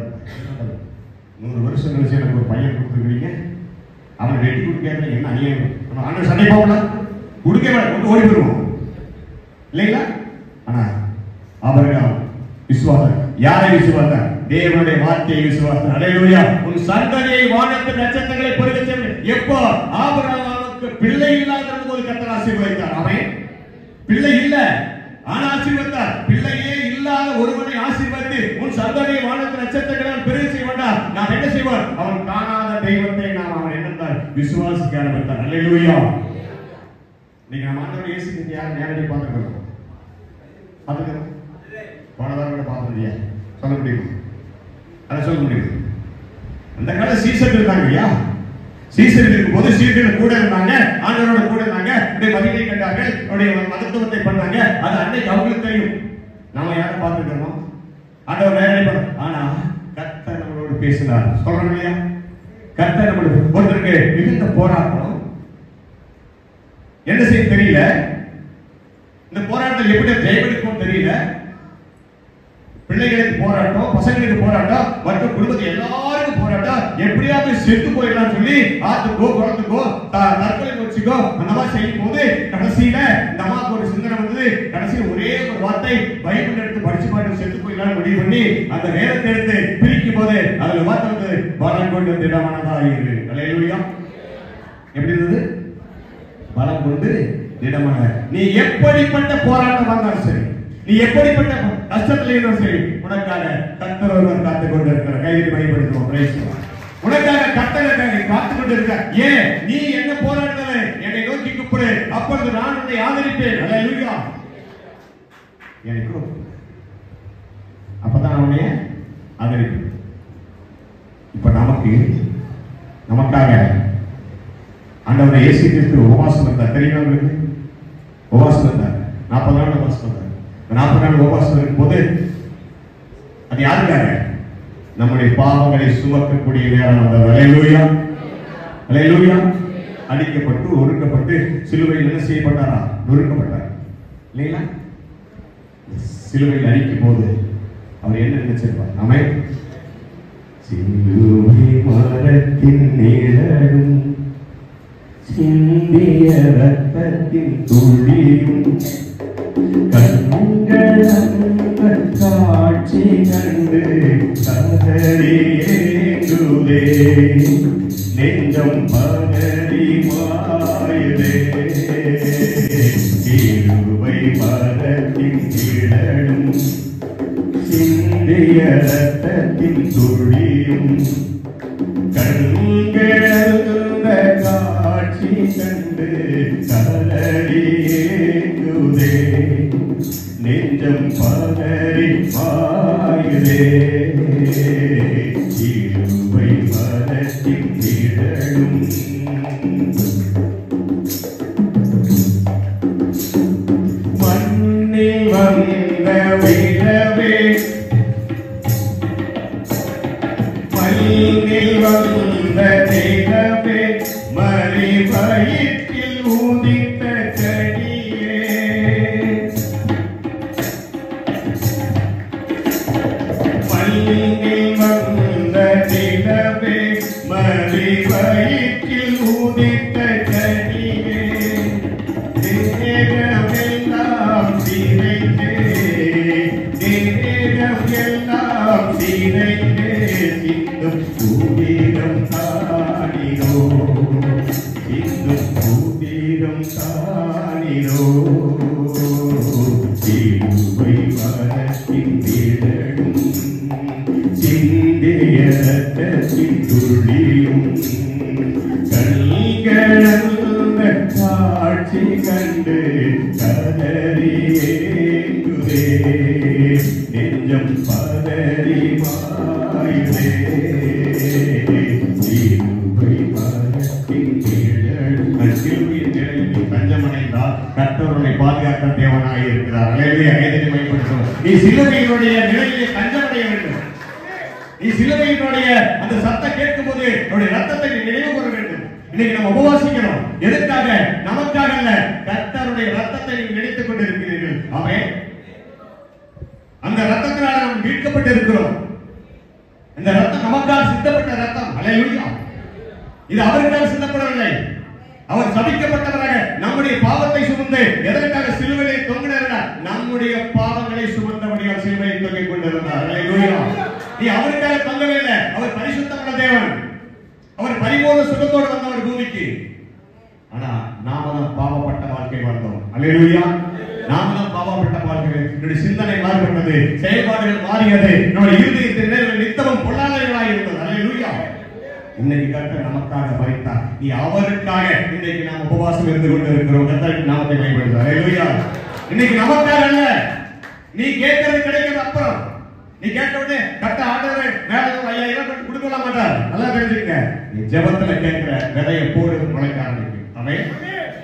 Speaker 3: 100 வருஷம் கழிச்சு எனக்கு ஒரு பையன் கொடுத்துருக்கீங்க, அவனை வெட்டி கொடுக்க என்ன அநியாயம்? ஆண்டு சண்டை போகலாம் கொடுக்க கொண்டு ஓடி போடுவோம் இல்லைங்களா? ஆனா அவர்கள் விசுவாசம் யாரை விசுவாசம்? தேவனுடைய வார்த்தையை விசுவாசம். அல்லேலூயா. உன் சந்ததியை வானத்து நட்சத்திரங்களை பெருக செய்வேன். எப்போ ஆபிரகாமுக்கு பிள்ளை இல்லாத போது கர்த்தர் ஆசீர்வதித்தார். அவன் பிள்ளை இல்ல ஆனா ஆசீர்வதித்தார். பிள்ளையே இல்லாத ஒருவனை ஆசீர்வதித்து உன் சந்ததியை வானத்து நட்சத்திரங்களால் பெருக செய்வான். நாம் என்ன செய்வோம்? அவன் காணாத தெய்வத்தை நாம் அவன் என்னென்றால் விசுவாசிக்க ஆரம்பித்தார். அல்லேலூயா. நீங்க நம்ம ஆண்டவர் இயேசு கிறிஸ்து யாரை நேரடியாக பார்த்துருக்கோம்? பார்த்துக்கிறோம். போனதாக பார்த்தது சொல்ல முடியும்? அதை சொல்ல முடியும். அந்த கால சீசர்கள் இருந்தாங்க. ஐயா சீசர்கள் இருக்கும் போது சீசர்கள் கூட இருந்தாங்க, ஆண்டவரோட கூட இருந்தாங்க, மகிமை கண்டார்கள், அவருடைய மகத்துவத்தை பண்ணாங்க. அது அன்னைக்கு அவங்களுக்கு தெரியும். நாம யாரை பார்த்துக்கிறோம்? ஆண்டவர் நேரடி. ஆனா கர்த்தர் நம்மளோடு பேசினார். சொல்றோம் இல்லையா? கர்த்தர் நம்மளுக்கு ஒருத்தருக்கு மிகுந்த போராட்டம் என்ன செய்ய தெரியல. இந்த போராட்டத்தில் எப்படி ஜெயமெடுக்கும் தெரியல. பிள்ளைகளுக்கு போராட்டம், பசங்களுக்கு போராட்டம், மற்ற குடும்பத்துக்கு எல்லாருக்கும் போராட்டம். எப்படியாவது செத்து போயிடலாம் சொல்லி ஆத்துக்கோ குளத்துக்கோ தற்கொலை வச்சுக்கோ அந்த மாதிரி செய்யும் போது கடைசியில இந்த அம்மாவுக்கு ஒரு சிந்தனை வந்தது. கடைசியில் ஒரே ஒரு வார்த்தை பைபிள் எடுத்து படிச்சு பாட்டு செத்து போயிடலாம் முடிவு பண்ணி அந்த நேரத்தை எடுத்து பிரிக்கும் போது அதுல வார்த்தை வந்தது பலம் கொண்டு திடமானதாயிரு. அல்லேலூயா. எப்படி இருந்தது? பலம் கொண்டு திடமான. நீ எப்படிப்பட்ட போராட்டம் வந்தாலும் சரி, நீ எப்படிப்பட்ட கஷ்டத்தில் இருந்தாலும் சரி, உனக்காக கர்த்தர் ஒருவர் காத்துக் கொண்டிருக்கிறார். கையில் பயன்படுத்துவோம். உனக்காக கர்த்தருக்காக காத்துக் கொண்டிருக்க. ஏன் நீ என்ன போராடுறது? என்னை நோக்கி கூப்பிடு, அப்பொழுது நான் உன்னை ஆதரிப்பேன். அல்லேலூயா. எனக்கு அப்பதான் அவனைய ஆதரிப்பேன். இப்ப நமக்காக ஆண்டவரை இயேசு கிறிஸ்து உபவாசம் இருந்தார். தெரியுமா உங்களுக்கு? உபவாசம் இருந்தார். 40 நாள் உபவாசம் இருந்தார். 40 நாள் உபவாசம் இருக்கும் போது அது யாருக்காக? நம்முடைய பாவங்களை சுமக்கக்கூடிய நேரம் வந்தது. அல்லேலூயா. அல்லேலூயா. அடிக்கப்பட்டு ஒடுக்கப்பட்டு சிலுவையில் என்ன செய்யப்பட்டாரா? நொறுக்கப்பட்டார் இல்லைங்களா? சிலுவையில் அடிக்கும் போது அவர் என்ன நினைச்சிருப்பார்? ஆமென். சிலுவை மரத்தின் நிழலும் சிந்திய ரத்தத்தின் துளியும்
Speaker 2: காட்சி கண்டு கதறியேங்குதே நெஞ்சம் பதறி மாயுதே கிருபை பரத்தின் கிழடும் சிந்திய ரத்தத்தின் துளியும் கண்கிழந்த காட்சி கண்டு கதறியேங்குதே நெஞ்சம் பதறி மாயுதே கிருபை பரத்தின் கிழடும் மண்ணில் வந்த விழவே மண்ணில் வந்த தேகவே மறி வயிற்றில் ஊதித்த கடியே மண்ணில் வந்த தேகவே மறி வயிற்றில் ஊதித்த கடியே தேகமெல்லாம் சீரைத்தே தேகமெல்லாம் சீரைத்தே சிந்தும் பூவீரம் தானினோ சிந்தும் பூவீரம் தானினோ சிலுவை மரத்தின் விழடும் சிந்திய ரத்தத்தின் துளியும் கண்களந்த காட்சி கண்டு கதறியேங்குதே நெஞ்சம் பதறி மாயுதே சிலுவை மரத்தின் நிழலும். சிலுவையின் நிழலில் தஞ்சமடைந்தால் கர்த்தர் பாதுகாக்க தேவனாக இருக்கிறார். அல்லேலூயா. கைதட்டி மகிமைப்படுத்துவோம். நீ சிலுவையினுடைய நிழலிலே தஞ்சமடைய வேண்டும். நீ சிலுவையினுடைய அந்த சத்தம் கேட்கும் போது அவருடைய ரத்தத்தை நீ நினைவு கூற வேண்டும். இன்னைக்கு நம்ம உபவாசிக்கிறோம். எதற்காக? நமக்காக அல்ல, கர்த்தருடைய ரத்தத்தை நீ நினைத்துக் கொண்டிருக்கிறீர்கள். ஆமென். அந்த ரத்தத்தினால் நாம் மீட்கப்பட்டு இருக்கிறோம். இந்த ரத்தம் நமக்காக சிந்தப்பட்ட ரத்தம். அல்லேலூயா. இது அவருக்காக சிந்தப்படவில்லை. அவர் சபிக்கப்பட்டவராக நம்முடைய பாவத்தை சுமந்து எதற்காக சிலுவையை தொங்கினார்? நம்முடைய பாவங்களை சுமந்தபடியால் சிலுவையை தொங்கிக் கொண்டிருந்தார். அல்லேலூயா. நீ அவருக்காக தொங்கவில்லை. அவர் பரிசுத்தமான தேவன். அவர் பரிபூர்ண சுகத்தோடு வந்தவர் பூமிக்கு. ஆனா நாம தான் பாவப்பட்ட வாழ்க்கை வாழ்ந்தோம். அல்லேலூயா. நாம தான் பாவப்பட்ட வாழ்க்கை. நம்முடைய சிந்தனை மாறுபட்டது, செயல்பாடுகள் மாறியது, நம்முடைய இருதயத்தின் நேரம் நித்தமும் பொல்லாதவர்களாக இருந்தது. அல்லேலூயா. இன்னைக்கு கர்த்தர் நமக்காக மரித்தார். நீ அவருக்காக இன்னைக்கு நாம் உபவாசம் இருந்து கொண்டு இருக்கிறோம். கர்த்தருக்கு நாமத்தை பயன்படுத்தார். அல்லேலூயா. இன்னைக்கு நமக்காக அல்ல. நீ கேட்கறது கிடைக்கிறது அப்புறம். நீ கேட்ட உடனே கட்ட ஆண்டவரே மேல 5000 கொடுக்க மாட்டார். நல்லா தெரிஞ்சுக்க. நீ ஜெபத்துல கேட்கிற விதையை போடு முளைக்க ஆரம்பிக்கும். ஆமென்.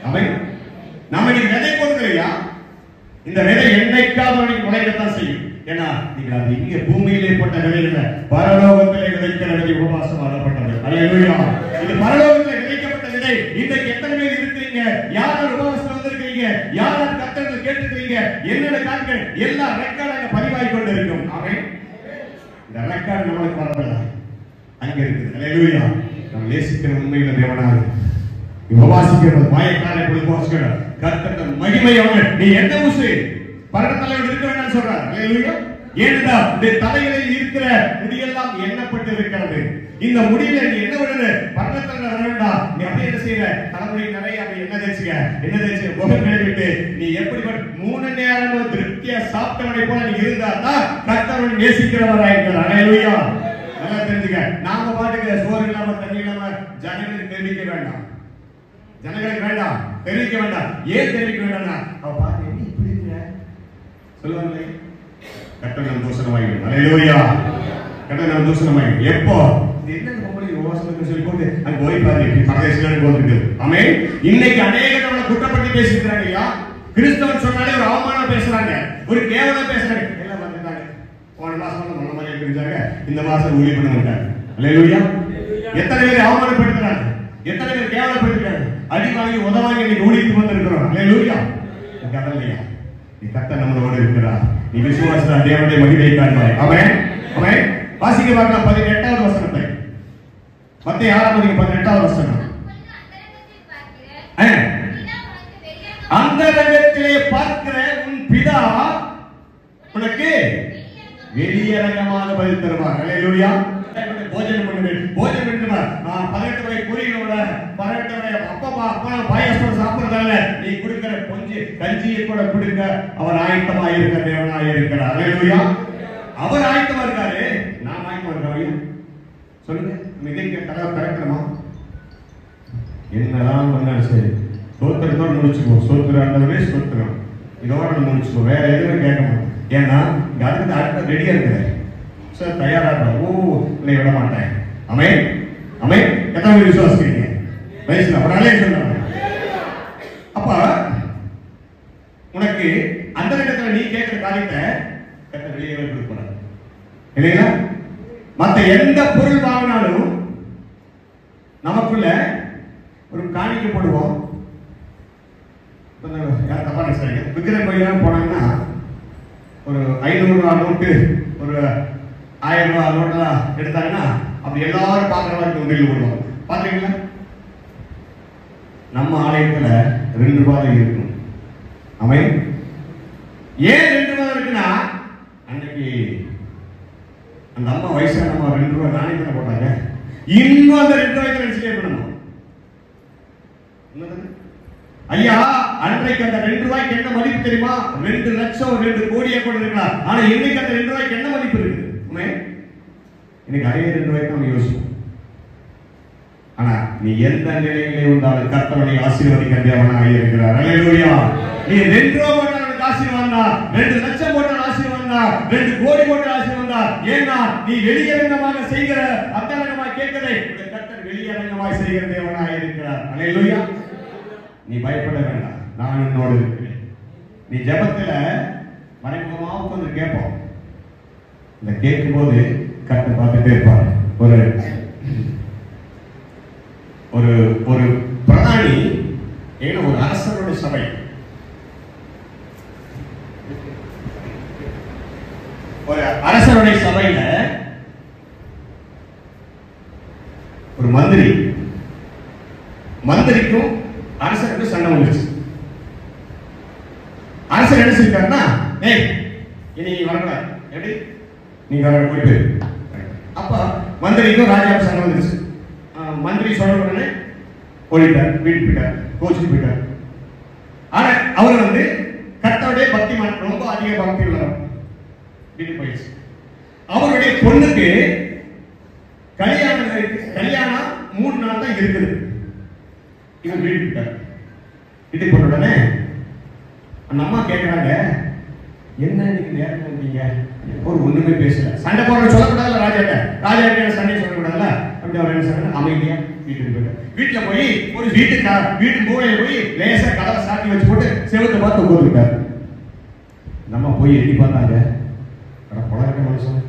Speaker 2: ஆமென். நாம இன்னைக்கு விதை போடுறோம்யா. இந்த விதை என்னைக்காவது முளைக்கத்தான் செய்யும். ஏன்னா நீங்கள் அது இங்கே பூமியிலே போட்ட விதை இல்ல, பரலோகத்திலே விதைக்கிற விதை. உபவாசம் ஆடப்பட்டது. அல்லேலூயா. இது பரலோகத்திலே விதைக்கப்பட்ட விதை. இன்றைக்கு எத்தனை பேர் இருக்கிறீங்க? யார் உபவாசம் வந்திருக்கீங்க? யார் கர்த்தரை கேட்டுக்கிறீங்க? என்னோட காட்கள் எல்லா ரெக்கார்டாக பதிவாய் கொண்டு இருக்கும். ஆமென். இந்த ரெக்கார்டு நம்மளுக்கு வரல, அங்க இருக்குது. அல்லேலூயா. நாம் நேசிக்கிற உண்மையில தேவனாக உபவாசிக்கிறது மாயக்காரை உபவாசிக்கிற கர்த்தர் மகிமையோடு நீ என்ன ஊசு பரடத்தலை இருக்க வேண்டாம் சொல்றார். அல்லேலூயா. ஏனென்றா இந்த தலையில இருக்கிற முடியெல்லாம் எண்ணப்பட்டு இருக்கிறது. இந்த முடியில நீ என்ன விடுற? பரடத்தலை வர வேண்டாம். நீ அப்படியே என்ன செய்யற? தலைமுடி நிறைய அப்படி என்ன தேய்ச்சுக்க, என்ன தேய்ச்சு முகம் கழுவிட்டு நீ எப்படி 3 நேரம் திருப்தியா சாப்பிட்டவனை போல நீ இருந்தாதான் கர்த்தரை நேசிக்கிறவராக இருக்கிறார். அல்லேலூயா. நல்லா தெரிஞ்சுக்க. நாம பாட்டுக்கு சோறு இல்லாம தண்ணி இல்லாம ஜனங்களுக்கு தெரிவிக்க வேண்டாம். ஜனங்களுக்கு வேண்டாம், தெரிவிக்க வேண்டாம். ஏன் தெரிவிக்க வேண்டாம்னா அவ பாட்டு இப்படி இருக்கிற சொல்லுவாங்களே கர்த்தர் நம்ம தூஷணமாயிடும். அல்லேலூயா. கர்த்தர் நம்ம தூஷணமாயிடும். எப்போ என்ன நம்மளை உபவாசம் சொல்லி போட்டு அங்க போய் பாரு பரதேசில போயிருக்கு. ஆமென். இன்னைக்கு அநேக நம்மளை குற்றப்பட்டு பேசிக்கிறாங்க. ஐயா கிறிஸ்தவன் சொன்னாலே ஒரு அவமானம் பேசுறாங்க, ஒரு கேவலம் பேசுறாங்க. எல்லாம் வந்துட்டாங்க. போன மாசம் நல்ல மாதிரி இருந்தாங்க, இந்த மாசம் ஊழியம் பண்ண மாட்டாங்க. அல்லேலூயா. எத்தனை பேர் அவமானப்படுத்துறாங்க, எத்தனை பேர் கேவலப்படுத்துறாங்க. அடி வாங்கி உதவாங்கி இன்னைக்கு ஊழியத்துக்கு வந்திருக்கிறோம். அல்லேலூயா. கடலையா நீ கர்த்தர் நம்மளோட இருக்கிறார். நீ விசுவாசத்தை தேவனுடைய மகிமையை காண்பாய். ஆமென். ஆமென். வாசிக்க பார்க்கலாம் 18வது வசனத்தை. மத்தேயு 6:18வது வசனம். அந்தரங்கத்திலே பார்க்கிற உன் பிதா பிதா உனக்கு வெளியரங்கமாக பதில் தருவார். அல்லேலூயா. போஜனம் பண்ணுவேன், போஜனம் பண்ணுவேன். 18 வரை பொரியலோட 18 வரை அப்பா பாயாசம் சாப்பிடுறதால நீ கொடுக்கிற கஞ்சியை கூட கொடுக்க அவர் ஆயத்தமா இருக்க தேவனாய் இருக்கிறார். அல்லேலூயா. அவர் ஆயத்தமா இருக்காரு, நான் ஆயத்தமா இருக்கேன். சொல்லுங்க, இதற்கு கதவை திறக்கணுமா? என்னதான் பண்ணாலும் சரி, சோத்திரத்தோடு முடிச்சுக்குவோம். சோத்திரம் ஆண்டவரே சோத்திரம், இதோட முடிச்சுக்குவோம். வேற எதுவுமே கேட்க மாட்டோம். ஏன்னா இங்க அடுத்த ரெடியா இருக்கிறார் சார், தயாராக. இல்லை விட மாட்டேன். அமேன் அமேன். எத்தனை விசுவாசிக்கிறீங்க? வயசுல அவராலே சொல்றாங்க. அப்ப உனக்கு அந்த நேரத்தில் நீ கேட்கிற காரியத்தை வெளியே கொடுக்கக்கூடாது இல்லைங்களா? மற்ற எந்த பொருள் வாங்கினாலும் நமக்குள்ள ஒரு காணிக்கை போடுவோம். தப்பா நினைச்சாங்க. விக்கிர கோயிலாம் போனாங்கன்னா ஒரு 500 ரூபா நோட்டு, ஒரு 1000 ரூபா நோட்டெல்லாம் எடுத்தாங்கன்னா அப்படி எல்லாரும் பார்க்குற மாதிரி உண்டியில் போடுவாங்க. பார்த்துருக்கீங்களா? நம்ம ஆலயத்துல 2 ரூபா தான் இருக்கும். அவன் ஏன் 2 ரூபா இருக்குன்னா, அன்னைக்கு அந்த அம்மா வயசான அம்மா 2 ரூபா நாணயத்தில் போட்டாங்க. இன்னும் அந்த 2 ரூபாய்க்கு நினைச்சுட்டே பண்ணணும். ஐயா, அன்றைக்கு அந்த 2 ரூபாய்க்கு என்ன மதிப்பு தெரியுமா? 2 லட்சம் 2 கோடியை கூட இருக்கலாம். ஆனா இன்னைக்கு அந்த 2 ரூபாய்க்கு என்ன மதிப்பு இருக்குது? இன்னைக்கு அதே 2 ரூபாய்க்கு நம்ம யோசிப்போம். ஆனா நீ எந்த நிலையிலே இருந்தாலும் கர்த்தரை ஆசீர்வதிக்க தேவனாய் இருக்கிறார். அல்லேலூயா. நீ 2 ரூபாய் போட்டாலும் ஆசீர்வாதம், 2 லட்சம் போட்டாலும் ஆசீர்வாதம், 2 கோடி போட்டாலும் ஆசீர்வாதம். ஏன்னா நீ வெளியரங்கமாக செய்கிற, அந்தரங்கமாக கேட்கிறதை கர்த்தர் வெளியரங்கமாக செய்கிற தேவனாய் இருக்கிறார். அல்லேலூயா. நீ பயப்பட வேண்டாம், நான் உன்னோடு இருக்கிறேன். நீ ஜெபத்துல மறைமுகமா உட்கார்ந்து கேட்போம். இந்த கேட்கும் போது கர்த்தர் பார்த்துட்டே இருப்பார். ஒரு ஒரு பிரதானி, ஏன்னா ஒரு அரசனுடைய சபை, ஒரு அரசனுடைய சபையில ஒரு மந்திரிக்கும் அரசனுக்கு சண்டை வந்துருச்சு. அரசர் என்ன செஞ்சாருன்னா, இனி வரக்கூடாது, எப்படி நீங்க போயிட்டு. அப்ப மந்திரிக்கும் ராஜாவுக்கு சண்டை வந்துருச்சு. மந்திரி சொல்ற உடனே ஓடிட்டார், வீட்டுக்கு போயிட்டார், கோச்சுக்கு போயிட்டார். ஆனா அவர் கர்த்தருடைய பக்திமான், ரொம்ப அதிக பக்தி உள்ளவர். வீட்டுக்கு போயிடுச்சு. அவருடைய பொண்ணுக்கு கல்யாணம் 3 நாள் தான் இருக்குது. இவன் வீட்டுக்கு போயிட்டார். வீட்டுக்கு போன உடனே அந்த அம்மா கேட்கிறாங்க, என்ன இன்னைக்கு நேரம் வந்தீங்க? ஒரு ஒண்ணுமே பேசல. சண்டை போடுற சொல்லக்கூடாதுல்ல ராஜாட்ட. ராஜாட்ட சண்டை சொல்லக்கூடாதுல்ல. அப்படி அவர் என்ன சொன்னாங்க, அமைதியா வீட்டுக்கு போயிட்டார். வீட்டுல போய் ஒரு வீட்டு மூலையில போய் லேசா கதவை சாட்டி வச்சு போட்டு செவத்தை பார்த்து உட்கார்ந்துட்டார். நம்ம போய் எட்டி பார்த்தாங்க, பழக்க மனுஷன்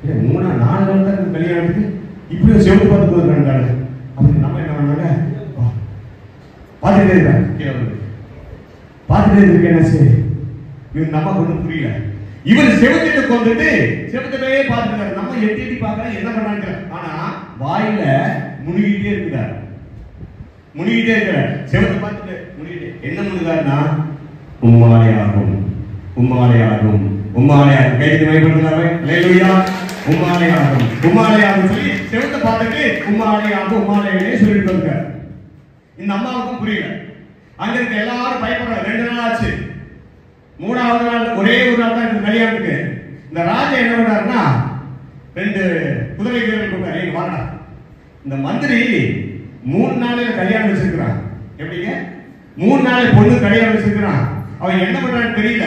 Speaker 2: 3-4 நாள் தான் கல்யாணத்துக்கு இப்படியும் செவத்து பார்த்து உட்கார்ந்துட்டாங்க. அப்படி நம்ம என்ன பண்ணாங்க, பார்த்துட்டே இருக்காங்க. பார்த்துட்டே இருக்க என்ன சரி, இவன் நம்ம ஒன்றும் புரியல. இவர் செவத்திட்டு கொண்டுட்டு செவத்திலே பார்த்துட்டாரு. நம்ம எட்டி பார்க்கலாம் என்ன பண்ணாங்க. ஆனா வாயில முழுகிட்டே இருக்கிறார். செவத்தை பார்த்துட்டு முழுகிட்டு என்ன முழுகாருன்னா, உம்மாலையாகும் கைது பயன்படுத்தலாமே. அல்லேலூயா. உம்மாலையாகும் சொல்லி செவத்தை பார்த்துட்டு உம்மாலையாகவே சொல்லிட்டு இருக்காரு. இந்த அம்மாவுக்கும் புரியல. அங்க இருக்க எல்லாரும் பயப்படுறாங்க. 2 நாள் ஆச்சு. 3வது நாள் ஒரே ஒரு நாள் தான் கல்யாணத்துக்கு. இந்த ராஜா என்ன பண்ணாருன்னா, 2 குதிரை வீரர்கள் கூப்பிட்டாரு, வாடா. இந்த மந்திரி 3 நாளையில கல்யாணம் வச்சிருக்கிறான். எப்படிங்க 3 நாளைக்கு பொண்ணு கல்யாணம் வச்சிருக்கிறான். அவன் என்ன பண்றான்னு தெரியல.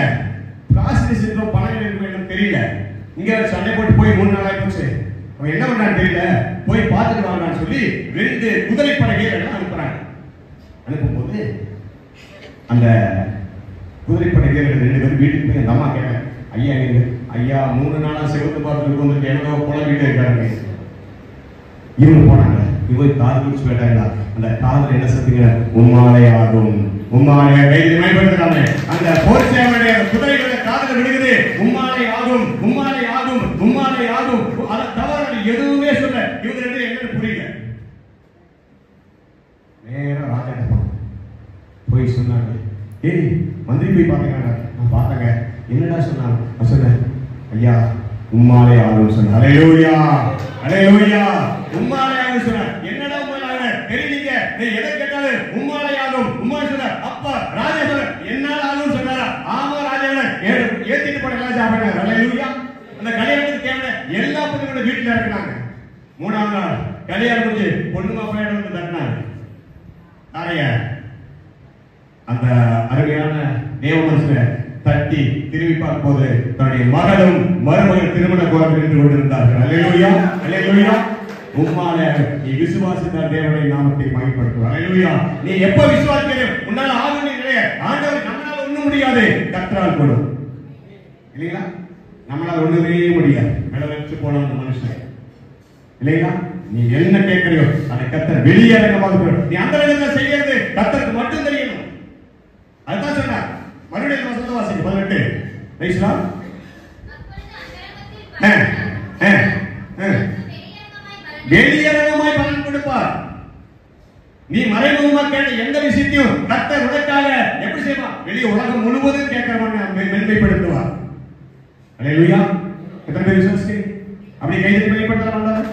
Speaker 2: பிளாஸ்டிக் சிண்ட்ரோம் பணம் என்னன்னு தெரியல. இங்க சண்டை போட்டு போய் 3 நாள் ஆயிடுச்சு. அவன் என்ன பண்றான்னு தெரியல. போய் பார்த்துட்டு வாங்கன்னு சொல்லி 2 குதிரைப்படை வீரர்கள் அனுப்புறாங்க. அனுப்பும்போது அந்த குதிரைப்படை வீரர்கள் 2 பேரும் வீட்டுக்கு போய் அந்த அம்மா கேட்டாங்க, ஐயா 3 நாளா செவத்து பார்த்துட்டு வந்துட்டு என்னோ போல வீடு இருக்காங்க. இவங்க போனாங்க. இவங்க காது முடிச்சு போயிட்டாங்க. அந்த காதல் என்ன சொல்றீங்க, உம்மாலையாகும் கைது மேம்படுத்துறாங்க. அந்த போர் சேவனுடைய குதிரைகளுடைய காதல் விடுகிறது. உம்மாலையாகும். அதை தவறு எதுவுமே சொல்ல இவங்க 2 என்னன்னு புரியல. நேரம் ராஜா போய் சொன்னாங்க, மந்திரி போய் பாத்தீங்க. நான் பார்த்தேங்க, ஐயா உம்மாலே ஆகும் சொன்ன. ஹல்லேலூயா ஹல்லேலூயா. உம்மாலே ஆகும் சொன்ன. என்னடா உம்மாலே தெரியுங்க, நீ எதை கேட்டாலும் உம்மாலே ஆகும் உம்மாலே சொன்ன. அப்ப ராஜா சொன்ன என்னால ஆகும் சொன்னாரா? ஆமா ராஜா ஏத்திட்டு போன எல்லாம் சாப்பிடுறாங்க. ஹல்லேலூயா. அந்த கல்யாணத்துக்கு தேவை எல்லா பொண்ணுங்களும் வீட்டுல இருக்கிறாங்க. 3ஆம் நாள் கல்யாணம் முடிஞ்சு பொண்ணு மாப்பிள்ளையோட வந்து தட்டினாங்க. நிறைய அந்த அருமையான தேவ மனுஷனை தட்டி திரும்பி பார்க்கும்போது தன்னுடைய மகளும் மருமகள் திருமண கோலம் நின்று கொண்டிருந்தார்கள். அல்லேலூயா அல்லேலூயா. உம்மாலே நீ விசுவாசித்தால் தேவனுடைய நாமத்தை மகிமைப்படுத்துவார். அல்லேலூயா. நீ எப்ப விசுவாசிக்கிறே உன்னால ஆகும் இல்லையே, ஆண்டவர் நம்மளால ஒண்ணும் முடியாது, கர்த்தரால் கூடும். இல்லையா? நம்மளால ஒண்ணுமே முடியாது. மேலவச்சு போன அந்த மனுஷன் இல்லையா? நீ என்ன கேட்கறியோ அதை கர்த்தர் வெளியரங்கமாக நீ அந்த இடத்துல செய்யறது கர்த்தருக்கு மட்டும் தெரியணும். அதுதான் சொன்னார். மறுபடியும் வசனத்தை வாசிங்க 18. ரைஸ்லா வெளியரங்கமாய் பலன் கொடுப்பார். நீ மறைமுகமா கேட்ட எந்த விஷயத்தையும் கர்த்தர் உனக்காக எப்படி செய்வார்? வெளியே உலகம் முழுவதும் கேட்கிறவங்க மென்மைப்படுத்துவார். அல்லேலூயா. எத்தனை பேர் விசுவாசிக்கிறீங்க? அப்படி கைது மென்மைப்படுத்தலாம்.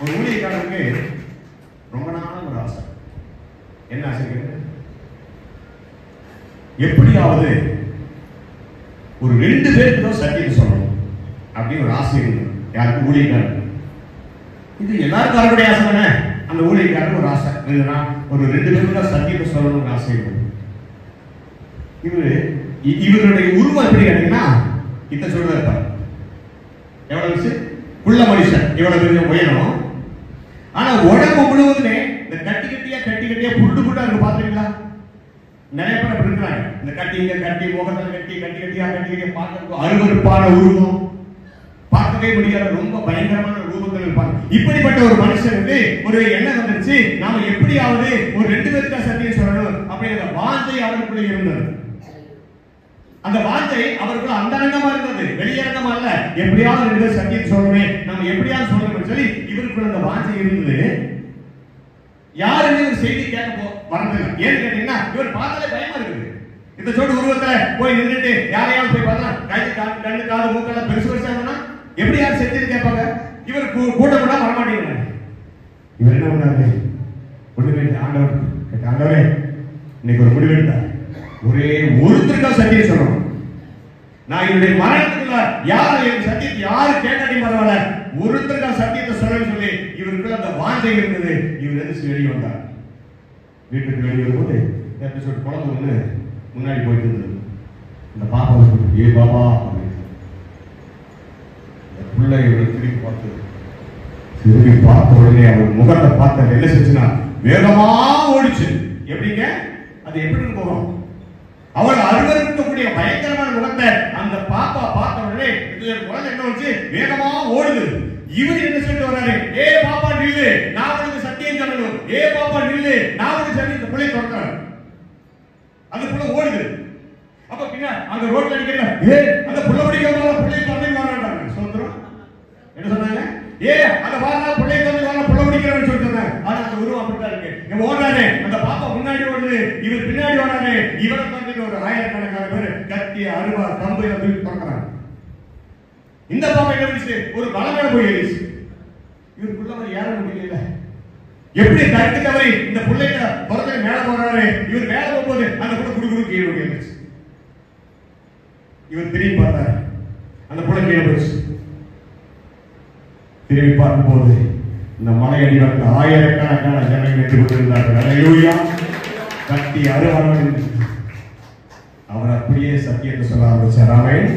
Speaker 2: ஒரு ஊழியக்காரருக்கு ரொம்ப நாளான ஒரு ஆசை. என்ன ஆசை? எப்படியாவது ஒரு 2 பேருக்கு தான் சத்தியத்தை சொல்லணும் அப்படின்னு ஒரு ஆசை இருந்தது. யாருக்கு? ஊழியக்காரர். இது எல்லாருக்கும் அவருடைய ஆசை தானே. அந்த ஊழியக்காரர் ஒரு ஆசை ஒரு 2 பேருக்கு தான் சத்தியத்தை சொல்லணும் ஒரு ஆசை இருந்தது. இவருடைய உருவம் எப்படி கேட்டீங்கன்னா இத்த சொல்றதா இருப்பார். எவ்வளவு உள்ள மனுஷன் இவ்வளவு பெரிய உயரம். ஆனா உடம்பு முழுவதுமே இந்த கட்டி கட்டியா புட்டு புட்டா இருக்கு. பாத்துறீங்களா? நிறைய பேர் அப்படி இருக்கிறாங்க. இந்த கட்டி முகத்துல கட்டியா பார்க்க அருவருப்பான உருவம், பார்க்கவே முடியாத ரொம்ப பயங்கரமான ரூபங்கள் இருப்பாங்க. இப்படிப்பட்ட ஒரு மனுஷனுக்கு ஒரு எண்ணம் வந்துருச்சு, நாம எப்படியாவது ஒரு 2 பேருக்கு சத்தியம் சொல்லணும் அப்படிங்கிற வாஞ்சை அவருக்குள்ள இருந்தது. அந்த வார்த்தை அவருக்கு அந்தரங்கமா இருந்தது, வெளியரங்கமா இல்ல. எப்படியாவது 2 பேர் சத்தியம் சொல்லணுமே, நம்ம எப்படியாவது சொல்லணும்னு சொல்லி இவருக்குள்ள அந்த வார்த்தை இருந்தது. யாருமே ஒரு செய்தி கேட்க வரதில்லை. ஏன்னு கேட்டீங்கன்னா இவர் பார்த்தாலே பயமா இருக்குது. இந்த சோடு உருவத்துல போய் நின்றுட்டு யாரையாவது போய் பார்த்தா கண்ணு காது மூக்கெல்லாம் பெருசு பெருசா எப்படி யாரும் செஞ்சு கேட்பாங்க. இவர் கூட கூட வரமாட்டேங்கிறாங்க. இவர் என்ன பண்ணாரு? ஒண்ணுமே ஆண்டவரே இன்னைக்கு ஒரு முடிவு எடுத்தார். ஒரே ஒருத்தருக்கா சத்தியம் சொல்லணும். நான் என்னுடைய மரணத்துக்குள்ள யார் என் சத்தியத்தை யாரு கேட்டாடி பரவாயில்ல, ஒருத்தருக்கா சத்தியத்தை சொல்லணும்னு சொல்லி இவருக்குள்ள அந்த வாஞ்சை இருந்தது. இவர் எதிர்த்து வெளியே வந்தார். வீட்டுக்கு வெளியே வரும்போது எபிசோட் குழந்தை ஒண்ணு முன்னாடி போயிட்டு இருந்தது. இந்த பாப்பா ஏ பாபா பிள்ளை திரும்பி பார்த்தது. திரும்பி பார்த்த உடனே அவர் முகத்தை பார்த்த என்ன செஞ்சுனா வேகமா ஓடிச்சு. எப்படிங்க? அது எப்படி போகும்? அவள் அருவருக்கக்கூடிய பயங்கரமான முகத்தை அந்த பாப்பா பார்த்த உடனே குழந்தை என்ன வச்சு வேகமா ஓடுது. இவர் என்ன சொல்லிட்டு வர்றாரு? ஏ பாப்பா நில்லு, நான் உனக்கு சத்தியம் சொல்லணும். ஏ பாப்பா நில்லு, நான் உனக்கு சத்தியம். இந்த பிள்ளை தொடர்றாரு. அந்த புள்ள ஓடுது. அப்ப பின்ன அந்த ரோட்ல அடிக்கல ஏ அந்த புள்ள பிடிக்காம பிள்ளை தொண்டை மாறாண்டாங்க. சொல்றோம் என்ன சொன்னாங்க? ஏ அந்த வாரா பிள்ளை தொண்டை வாரா புள்ள பிடிக்கிறேன்னு சொல்லிட்டாங்க. ஆனா அந்த உருவம் அப்படிதான் இருக்கு. இவன் ஓடுறாரு, அந்த பாப்பா முன்னாடி ஓடுது, இவர் பின்னாடி ஓடுறாரு. இவரை தொண்டைக்கு ஒரு ஆயிரக்கணக்கான பேர் கத்தி அருவா கம்பு தூக்கி தொடக்கிறாங்க. இந்த பாப்பா என்ன பண்ணிச்சு? ஒரு பலமேல போய் ஏறிச்சு. இவருக்குள்ள அவர் ஏற முடியல. எப்படி தடுத்து தவறி இந்த பிள்ளைங்க பிறந்த மேல போறாரு. இவர் மேல போகும்போது அந்த புள்ள குடுகுடு கீழே விழுந்துச்சு. இவர் திரும்பி பார்த்தாரு, அந்த புள்ள கீழே போயிடுச்சு. திரும்பி பார்க்கும்போது இந்த மலை அடிவாரத்தில் ஆயிரக்கணக்கான ஜனங்கள் நின்று கொண்டிருந்தார்கள். அல்லேலூயா. கட்டி அருவாளன் அவர் அப்படியே சத்தியத்தை சொல்ல ஆரம்பிச்சார். ஆமென்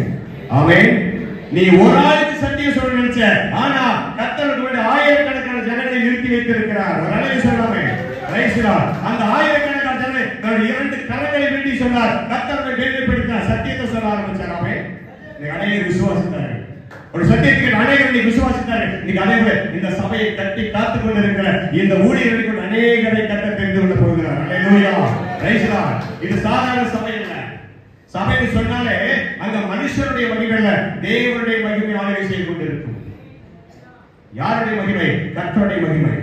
Speaker 2: ஆமென். நீ ஒரு ஆளுக்கு சத்தியம் சொல்ல நினைச்ச, ஆனா கர்த்தருக்கு வேண்டிய ஆயிரக்கணக்கான ஜனங்களை நிறுத்தி வைத்திருக்கிறார். ஒரு அழகை சொல்லாமே ரைஸ்லா. அந்த ஆயிரக்கணக்கான ஜனங்களை தன்னுடைய 2 கரங்களை நீட்டி சொன்னார். கர்த்தரை வேதனைப்படுத்தினார். சத்தியத்தை சொல்ல ஆரம்பிச்சார். ஆமென். அநேகர் விசுவாசித்தார்கள். ஒரு சத்தியத்துக்கு அநேகரை விசுவாசித்தார்கள். இன்னைக்கு அதே போல இந்த சபையை கட்டி காத்துக் கொண்டிருக்கிற இந்த ஊழியர்களை கொண்டு அநேகரை கட்ட தெரிந்து கொள்ள போகிறார். அல்லேலூயா ரைஸ்லா. இது சாதாரண சபை இல்ல. சபைன்னு சொன்னாலே அந்த மனுஷனுடைய மகிமை அல்ல, தேவனுடைய மகிமை ஆளுகை செய்து கொண்டிருக்கும். யாருடைய மகிமை? கர்த்தருடைய மகிமை.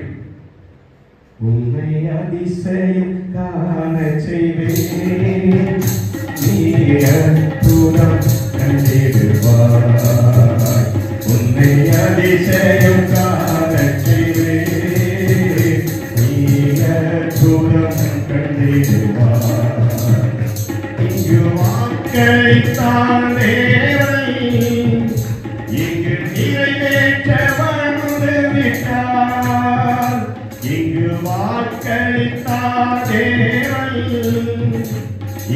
Speaker 2: உன்னை அதிசயம் காண செய்வேன், நீ இங்கு வாக்களித்தான் தேவன், இங்கு நிறைவேற்ற வந்து விட்டார். இங்கு வாக்களித்தான் தேவன்,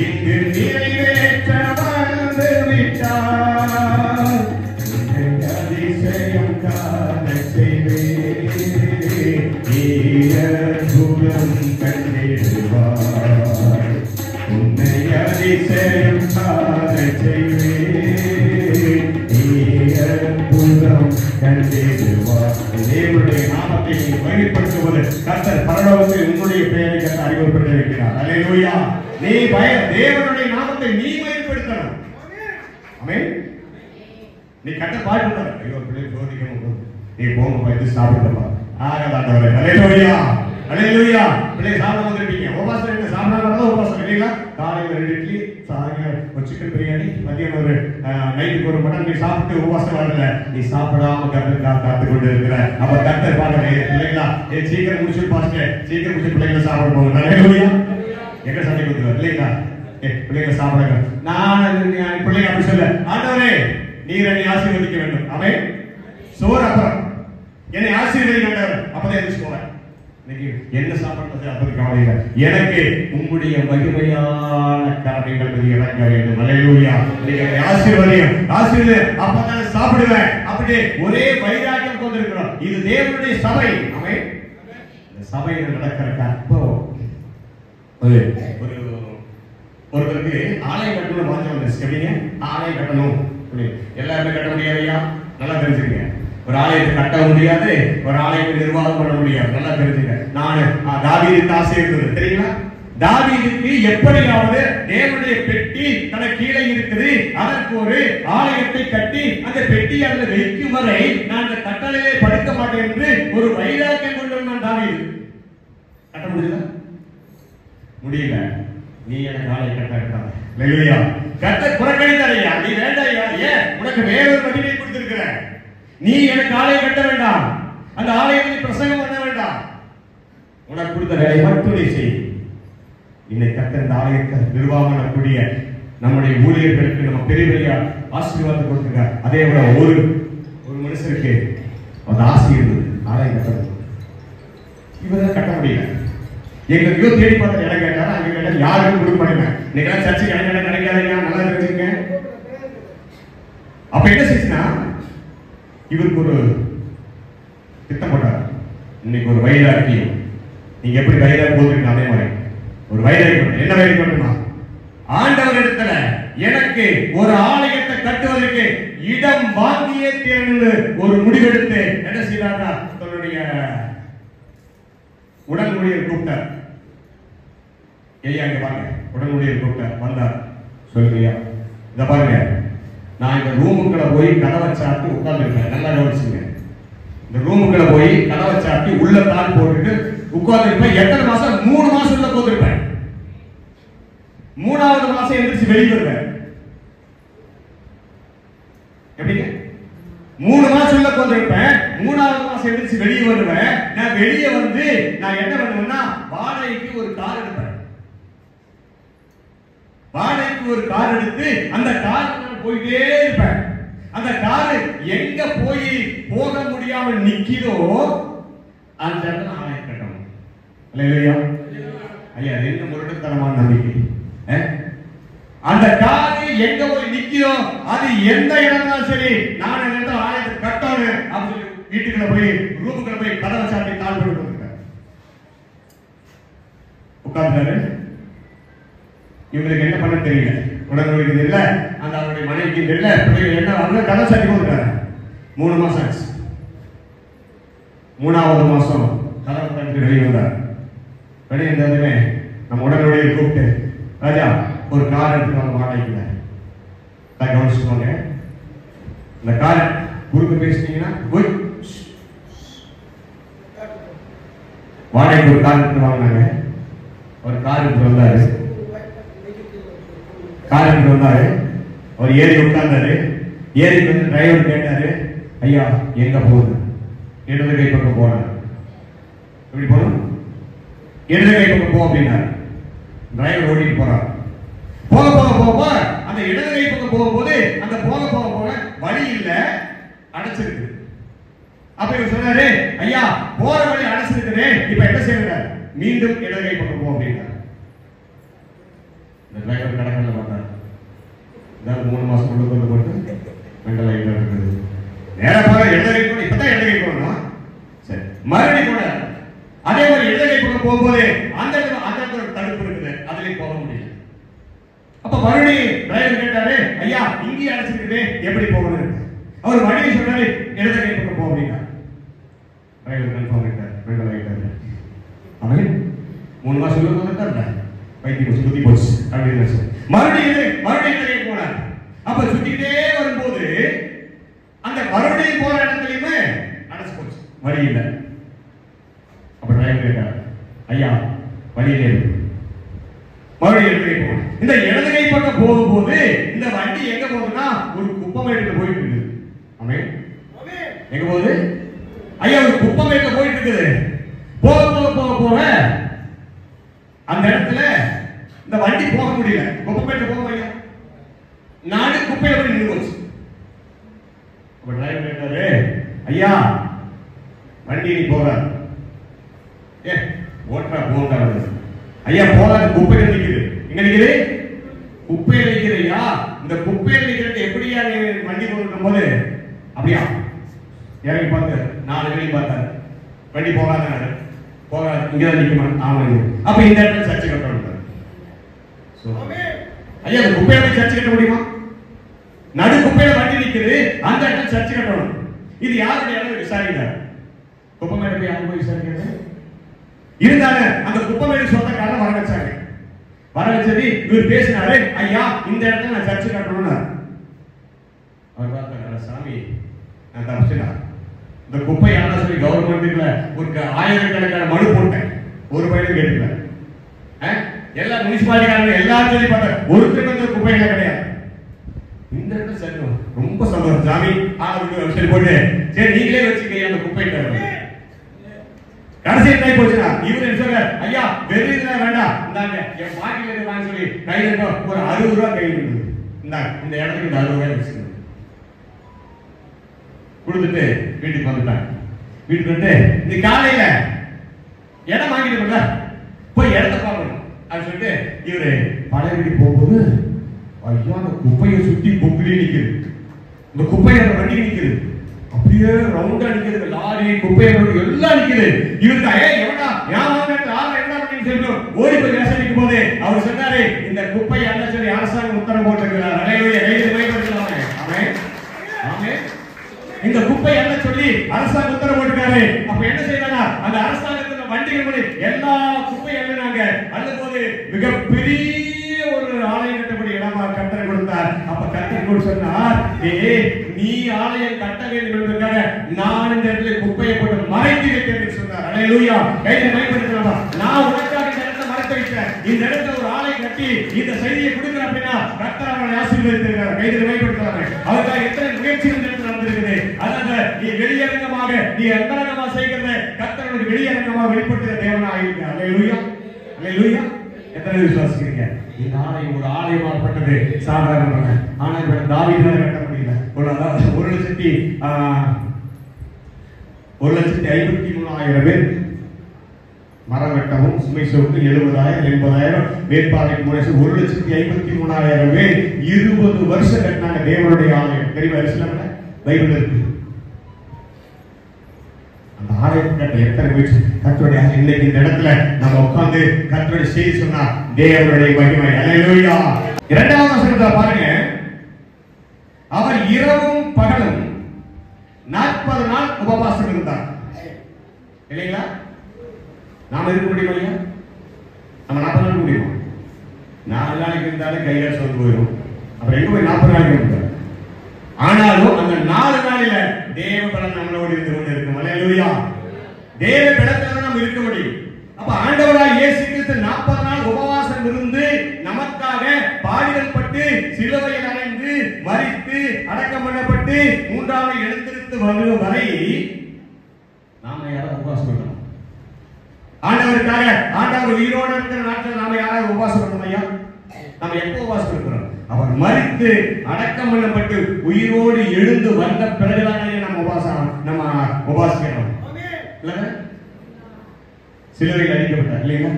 Speaker 2: இங்கு நிறைவேற்ற வந்து விட்டார். அதிசயம் காண செய்வேன், ஈரகுலம் கண்டிடுவார். உன்னை அதிசயம் காண செய்வேன், ஈரகுலம் கண்டிடுவார். தேவனுடைய நாமத்தை நீ வெளிப்படுத்துவது கர்த்தர் பரலோகத்தில் உன்னுடைய பெயரை கர்த்தர் அறிமுகப்படுத்த இருக்கிறார். அல்லேலூயா. நீ தேவனுடைய நாமத்தை நீ வெளிப்படுத்தணும். ஆமென். நீ கட்ட பாட்டு ஐயோ பிள்ளை சோதிக்கணும், நீ போங்க இது சாப்பிடுப்பா ஆகதாண்டவரே. அல்லேலூயா அல்லேலூயா. பிள்ளை சாப்பிட வந்துருப்பீங்க, உபவாசம் என்ன சாப்பிடாம உபவாசம் இல்லைங்களா? காலையில் 2 இட்லி, சாயங்காலம் ஒரு சிக்கன் பிரியாணி, மதியம் ஒரு நைட்டுக்கு ஒரு மட்டன் நீ சாப்பிட்டு உபவாசம் வரல, நீ சாப்பிடாம கர்த்தர் காத்து கொண்டு இருக்கிற. அப்ப கர்த்தர் பாக்குறேன் பிள்ளைங்களா, சீக்கிரம் முடிச்சு பாஸ்ட், சீக்கிரம் முடிச்சு பிள்ளைங்களை சாப்பிட போங்க. அல்லேலூயா. எங்க சண்டை கொடுத்துருவார் இல்லைங்களா? பிள்ளைங்களை சாப்பிடுங்க. நான் பிள்ளைங்க அப்படி சொல்ல, ஆண்டவரே நீர் என்னை ஆசீர்வதிக்க வேண்டும். ஆமென். சோறு அப்புறம் என்னை ஆசீர்வதிக்க வேண்டும். அப்பதான் எந்திரிச்சு போவேன். இன்னைக்கு என்ன சாப்பிடுறது அப்படி கவலை இல்லை. எனக்கு உங்களுடைய மகிமையான காரியங்கள் மீது இறங்க வேண்டும். அல்லேலூயா. நீங்க ஆசீர்வதியும் ஆசீர்வதியும் அப்பதான் சாப்பிடுவேன். அப்படியே ஒரே வைராக்கியம் கொண்டிருக்கிறோம். இது தேவனுடைய சபை. ஆமென். இந்த சபையில் நடக்கிறதுக்கு அப்போ ஒருத்தருக்கு ஆலயம் கட்டணும் வாஞ்சம் வந்துருச்சு. எப்படிங்க ஆலயம் கட்டணும்? எல்லாருமே கட்ட முடியாதையா? நல்லா தெரிஞ்சுங்க. ஒரு ஆலயத்தை கட்ட முடியாது, ஒரு ஆலயத்தை நிர்வாகம் பண்ண முடியாது. நல்லா தெரிஞ்சுங்க. நான் தாவீதுக்கு ஆசை இருந்தது தெரியுங்களா? தாவீதுக்கு எப்படியாவது தேவனுடைய பெட்டி தனக்கு கீழே இருக்குது, அதற்கு ஒரு ஆலயத்தை கட்டி அந்த பெட்டி அதில் வைக்கும் வரை நான் அந்த கட்டளையிலே படுக்க மாட்டேன் என்று ஒரு வைராக்கியம் கொண்டு தாவீது. கட்ட முடியல? முடியல. நீ எனக்கு ஆலயம் கட்ட இல்லையா? கட்ட புறக்கணித்தாரையா? நீ வேண்டாயா? ஏன்? உனக்கு வேறொரு மகிமை கொடுத்திருக்கிற. நீ எனக்கு ஆலயம் கட்ட வேண்டாம், அந்த ஆலயத்தில் பிரசங்கம் பண்ண வேண்டாம். உனக்கு கொடுத்த வேலை மட்டும் நீ செய். இன்னைக்கு கத்த இந்த ஆலயத்தை நிர்வாகம் பண்ணக்கூடிய நம்முடைய ஊழியர்களுக்கு நம்ம பெரிய பெரிய ஆசீர்வாதம் கொடுத்திருக்கார். அதே போல ஒரு மனுஷருக்கு அந்த ஆசை இருந்தது, ஆலயம் கட்டணும். இவரை கட்ட முடியல. எங்கேயோ தேடி பார்த்து இடம் கேட்டாரு, அங்க கேட்டா யாருக்கும் கொடுக்க மாட்டேங்க. இன்னைக்கு சர்ச்சைக்கு இடம் கிடைக்காதீங்க, நல்லா தெரிஞ்சுங்க. அப்ப என்ன செய்யுன்னா இவருக்கு ஒரு திட்டம் போட்டார். இன்னைக்கு ஒரு வைராக்கியம், நீங்க எப்படி வைராக்கியம் போட்டுருக்கீங்க அதே மாதிரி ஒரு வைராக்கியம். என்ன வைராக்கியம்? ஆண்டவர் இடத்துல எனக்கு ஒரு ஆலயத்தை கட்டுவதற்கு இடம் வாங்கியே தீரன்னு ஒரு முடிவெடுத்து என்ன செய்யறாங்க, தன்னுடைய உடல் ஊழியர் கூப்பிட்டார். ஐயா இங்க வாங்க. உடல் ஊழியர் கூப்பிட்டார். வந்தார். சொல்லுங்கய்யா, இத பாருங்க, நான் இந்த ரூமுக்குள்ள போய் கதவை சாத்தி உட்கார்ந்துருக்கேன். நல்லா கவனிச்சுங்க. இந்த ரூமுக்குள்ள போய் கதவை சாத்தி உள்ள தாள் போட்டுட்டு உட்கார்ந்துருப்பேன். எத்தனை மாசம்? 3 மாசம் உள்ள உட்கார்ந்துருப்பேன். 3வது மாசம் எந்திரிச்சு வெளியே வருவேன். எப்படிங்க? 3 மாசம் உள்ள உட்கார்ந்துருப்பேன். 3வது மாசம் எந்திரிச்சு வெளியே வருவேன். நான் வெளியே வந்து நான் என்ன பண்ணுவேன்னா வாடகைக்கு ஒரு கார் எடுப்பேன். வாடகைக்கு ஒரு கார் எடுத்து அந்த கார் போயிட்டே இருப்பேன். அந்த கார் எங்க போய் போக முடியாமல் நிக்கிதோ அந்த இடத்துல ஆலயம் கட்டணும். அல்லேலூயா. ஐயா என்ன முரட்டுத்தனமான நம்பிக்கை. அந்த கார் எங்க போய் நிக்கிதோ அது எந்த இடம்னாலும் சரி, நான் அந்த இடத்துல ஆலயத்தை கட்டணும் அப்படின்னு வீட்டுக்குள்ள போய் ரூமுக்குள்ள போய் கதவை சாத்தி கால் போட்டு வந்துட்டேன். உட்கார்ந்தாரு. இவங்களுக்கு என்ன பண்ண தெரியல, உடனே இல்ல, அந்த அவருடைய மனைவிக்கு தெரியல, என்ன வந்து கதை சாட்டி கொடுத்தாரு. 3 மாசம் ஆச்சு. 3வது மாசம் கதவை சாட்டி வெளியே வந்தார். வெளியே வந்ததுமே நம்ம உடனடியே கூப்பிட்டு, ராஜா ஒரு கார் எடுத்து நம்ம வாடகைக்குள்ள கவனிச்சுக்கோங்க. இந்த கார் குறுக்கு பேசினீங்கன்னா வாடகைக்கு ஒரு கார் எடுத்து வாங்கினாங்க. ஒரு கார் எடுத்து வந்தாரு. கார் எடுத்து வந்தாரு. அவர் ஏறி உட்கார்ந்தாரு. ஏறி வந்து டிரைவர் கேட்டாரு, ஐயா எங்க போகுது? இடது கை பக்கம் போனார். எப்படி போகணும்? இடது கை பக்கம் போ அப்படின்னாரு. டிரைவர் ஓடிட்டு போறார். போக போக போக அந்த இடது கை பக்கம் போகும்போது அந்த போக போக போக வழி இல்ல, அடைச்சிருக்கு. அப்ப இவர் சொன்னாரு, ஐயா போற வழி அடைச்சிருக்குது, இப்ப என்ன செய்யறாரு? மீண்டும் இடது கை பக்கம் போ அப்படின்னாரு. இந்த டிரைவர் கடற்கரையில பார்த்தாரு, இதாவது 3 மாசம் உள்ள போட்டு மெண்டல் ஆகிட்டு இருக்குது. நேர போற இடது கை போன, இப்பதான் இடது கை போகணும். சரி, மறுபடியும் போன அதே மாதிரி இடது கை பக்கம் போகும்போது அந்த தடுப்பு இருக்குது, அதுலயும் போக முடியல. அப்ப மறுபடியும் டிரைவர் கேட்டாரு, ஐயா இங்கே அடைச்சிருக்குது, எப்படி போகணும்? அவர் மறுபடியும் சொன்னாரு, இடது கை பக்கம் போ அப்படின்னா. டிரைவர் கன்ஃபார்ம் ஆயிட்டார், மெண்டல் ஆகிட்டாரு. அவன் 3 மாசம் உள்ள வந்துட்டார்ல, வைத்தியம் சுத்தி போச்சு அப்படின்னு மறுபடியும் போனார். அப்ப சுத்திக்கிட்டே வரும்போது அந்த மறுபடியும் போற இடத்துலயுமே அடைச்சு போச்சு, வழி இல்லை. அப்ப டிரைவர் கேட்டார், ஐயா வழியிலே மறுபடியும் இடது கை போகணும். இந்த இடது கை பக்கம் போகும்போது இந்த வண்டி எங்க போகுதுன்னா ஒரு குப்பமேட்டுக்கு போயிட்டு இருக்குது. ஆமென். எங்க போகுது? ஐயா ஒரு குப்பமேட்டுக்கு போயிட்டு இருக்குது. போக போக போக போக அந்த இடத்துல இந்த வண்டி போக முடியல. குப்பைமேட்டு போக ஐயா, நாடு குப்பையில போய் நின்று போச்சு. அப்ப டிரைவர் கேட்டாரு, ஐயா வண்டி நீ போற ஓட்டுறா போண்டா. ஐயா போறாது, குப்பையில நிக்குது. எங்க நிக்குது? குப்பையில நிக்குது. ஐயா இந்த குப்பையில நிக்கிறது எப்படியா வண்டி போட்டு போது அப்படியா இறங்கி பார்த்து 4 வேலையும் பார்த்தாரு, வண்டி போகாத போகாது, இங்கதான் நிக்குமா? ஆமாங்க. அப்ப இந்த இடத்துல சர்ச்சை கட்டணும். ஐயா குப்பையில சர்ச்சை கட்ட முடியுமா? நடு குப்பையில வண்டி நிக்குது, அந்த இடத்துல சர்ச்சை கட்டணும். இது யாருடைய இடம்? விசாரிக்கிறார். குப்பமேடு போய் யாரும் போய் விசாரிக்கிறது இருந்தாங்க. அந்த குப்பமேடு சொந்தக்காரன் வர வச்சாங்க. வர வச்சது இவர் பேசினாரு, ஐயா இந்த இடத்துல நான் சர்ச்சை கட்டணும்னு. அவர் பார்த்தாரு, சாமி நான் தப்பிச்சுனா இந்த குப்பை யாரா சொல்லி கவர்மெண்ட்டுக்குள்ள ஒரு 1000கணக்கான மனு போட்டேன், ஒரு பையனும் கேட்டுக்கல. எல்லா முனிசிபாலிட்டிக்காரங்க எல்லாரும் சொல்லி பார்த்தா ஒருத்தர் வந்து குப்பையில கிடையாது. இந்த இடத்துல சரி ரொம்ப சந்தோஷம் சாமி சரி போட்டு சரி நீங்களே வச்சுக்க அந்த குப்பை. கடைசி என்ன போச்சுன்னா இவரு என்ன சொல்ற, ஐயா வெளியில வேண்டாம், இந்தாங்க என் பாட்டில இருந்து வாங்க சொல்லி கையில ஒரு 60 ரூபாய் கையில் இருக்குது, இந்தாங்க இந்த இடத்துக்கு இந்த 60 ரூபாய் வச்சுக்கணும் கொடுத்துட்டு வீட்டுக்கு வந்துட்டாங்க. வீட்டுக்கு வந்து இந்த காலையில இடம் வாங்கிட்டு போய் இடத்த பார்க்கணும் அப்படின்னு சொல்லிட்டு இவரு பழைய வீட்டுக்கு போகும்போது ஐயா அந்த குப்பையை சுத்தி பொக்குலி நிக்குது, இந்த குப்பையை வண்டி நிக்குது, அப்படியே ரவுண்டா நிக்குது, லாரி குப்பையை எல்லாம் நிக்குது. இவருக்கு எவனா என்ன பண்ணி சொல்லணும் ஓடி போய் விசாரிக்கும் போது அவர் சொன்னாரு, இந்த குப்பையை அல்ல சொல்லி அரசாங்கம் உத்தரவு போட்டிருக்கிறார். இந்த குப்பை என்ன சொல்லி அரசாங்கம் உத்தரவு போட்டிருக்காரு. அப்ப என்ன செய்யறாங்க, அந்த அரசாங்கத்துல வண்டிகள் எல்லா குப்பையும் எழுதினாங்க. அல்ல போது மிகப்பெரிய ஒரு ஆலயம் கட்டப்படி இடமா கட்டளை கொடுத்தார். அப்ப கட்டளை கொடுத்து சொன்னார், நீ ஆலயம் கட்ட வேண்டும் என்பதற்காக நான் இந்த இடத்துல குப்பையை போட்டு மறைத்து வைத்தேன் என்று சொன்னார். அல்லேலூயா. கையை பயன்படுத்தலாமா? நான் உனக்காக இந்த இடத்தை மறைத்து வைத்தேன், இந்த இடத்துல ஒரு ஆலயம் கட்டி இந்த செய்தியை கொடுக்கிறேன் அப்படின்னா கர்த்தர் அவனை ஆசீர்வதித்திருக்கிறார். கையை பயன்படுத்தலாமே. அவருக்காக எத்தனை முயற்சிகள் இந்த இடத்துல நடந்திருக்குது. அதனால நீ வெளியரங்கமாக நீ அந்தரங்கமா செய்கிறத கர்த்தர் உனக்கு வெளியரங்கமாக வெளிப்படுத்துகிற தேவனாக இருக்கிறார். அல்லேலூயா. அல்லேலூயா. எத்தனை விசுவாசிக்கிறீங்க? இந்த ஆலயம் ஒரு ஆலயமாகப்பட்டது சாதாரண ஆனால் தாவீதால கட்ட முடியல. 1,53,000 பேர் மரம் வெட்டவும் சுமை சுமந்து 70,000 80,000 மேற்பார்வைக்கு 1,53,000 பேர் 20 வருஷம் கட்டினாங்க தேவனுடைய ஆலயம். தெரியுமா? இஸ்லாம்ல பைபிள் இருக்கு. அந்த ஆலயம் கட்ட எத்தனை முயற்சி கர்த்தருடைய இன்னைக்கு இந்த இடத்துல நம்ம உட்கார்ந்து கர்த்தருடைய செய்தி சொன்னா தேவனுடைய மகிமை. அல்லேலூயா. 2வது வசனத்தை பாருங்க, அவர் இரவும் பகலும் 40 நாள் உபவாசம் இருந்தார். இல்லைங்களா? நாம இருக்க முடியுமா? இல்லையா? நம்ம 40 நாள் முடியுமா? 4 நாளைக்கு இருந்தாலும் கையால் சோர்ந்து போயிடும். அப்புறம் எங்க போய் 40 நாளைக்கு இருந்தார். ஆனாலும் அந்த 4 நாளில தேவ பலன் நம்மளோடு இருந்து கொண்டு இருக்கும். அல்லேலூயா. தேவ பலத்துல நம்ம இருக்க முடியும். அப்ப ஆண்டவராய் இயேசு கிறிஸ்து 40 நாள் உபவாசம் இருந்து நமக்காக பாடுகள் பட்டு சிலுவையில் அறைந்து மரித்து அடக்கம் பண்ணப்பட்டு 3ஆவது எழுந்திருந்து வரும் வரை நாம யாராவது உபவாசம் பண்ணணும். ஆண்டவருக்காக ஆண்டவர் உயிரோடு இருக்கிற நாட்கள் நாம யாராவது உபவாசம் பண்ணணும் ஐயா? நம்ம எப்போ உபவாசம் இருக்கிறோம்? அவர் மரித்து அடக்கம் பண்ணப்பட்டு உயிரோடு எழுந்து வந்த பிறகுதானே நம்ம உபாசிக்கிறோம். சிலுவையில் அடிக்கப்பட்டார் இல்லையா?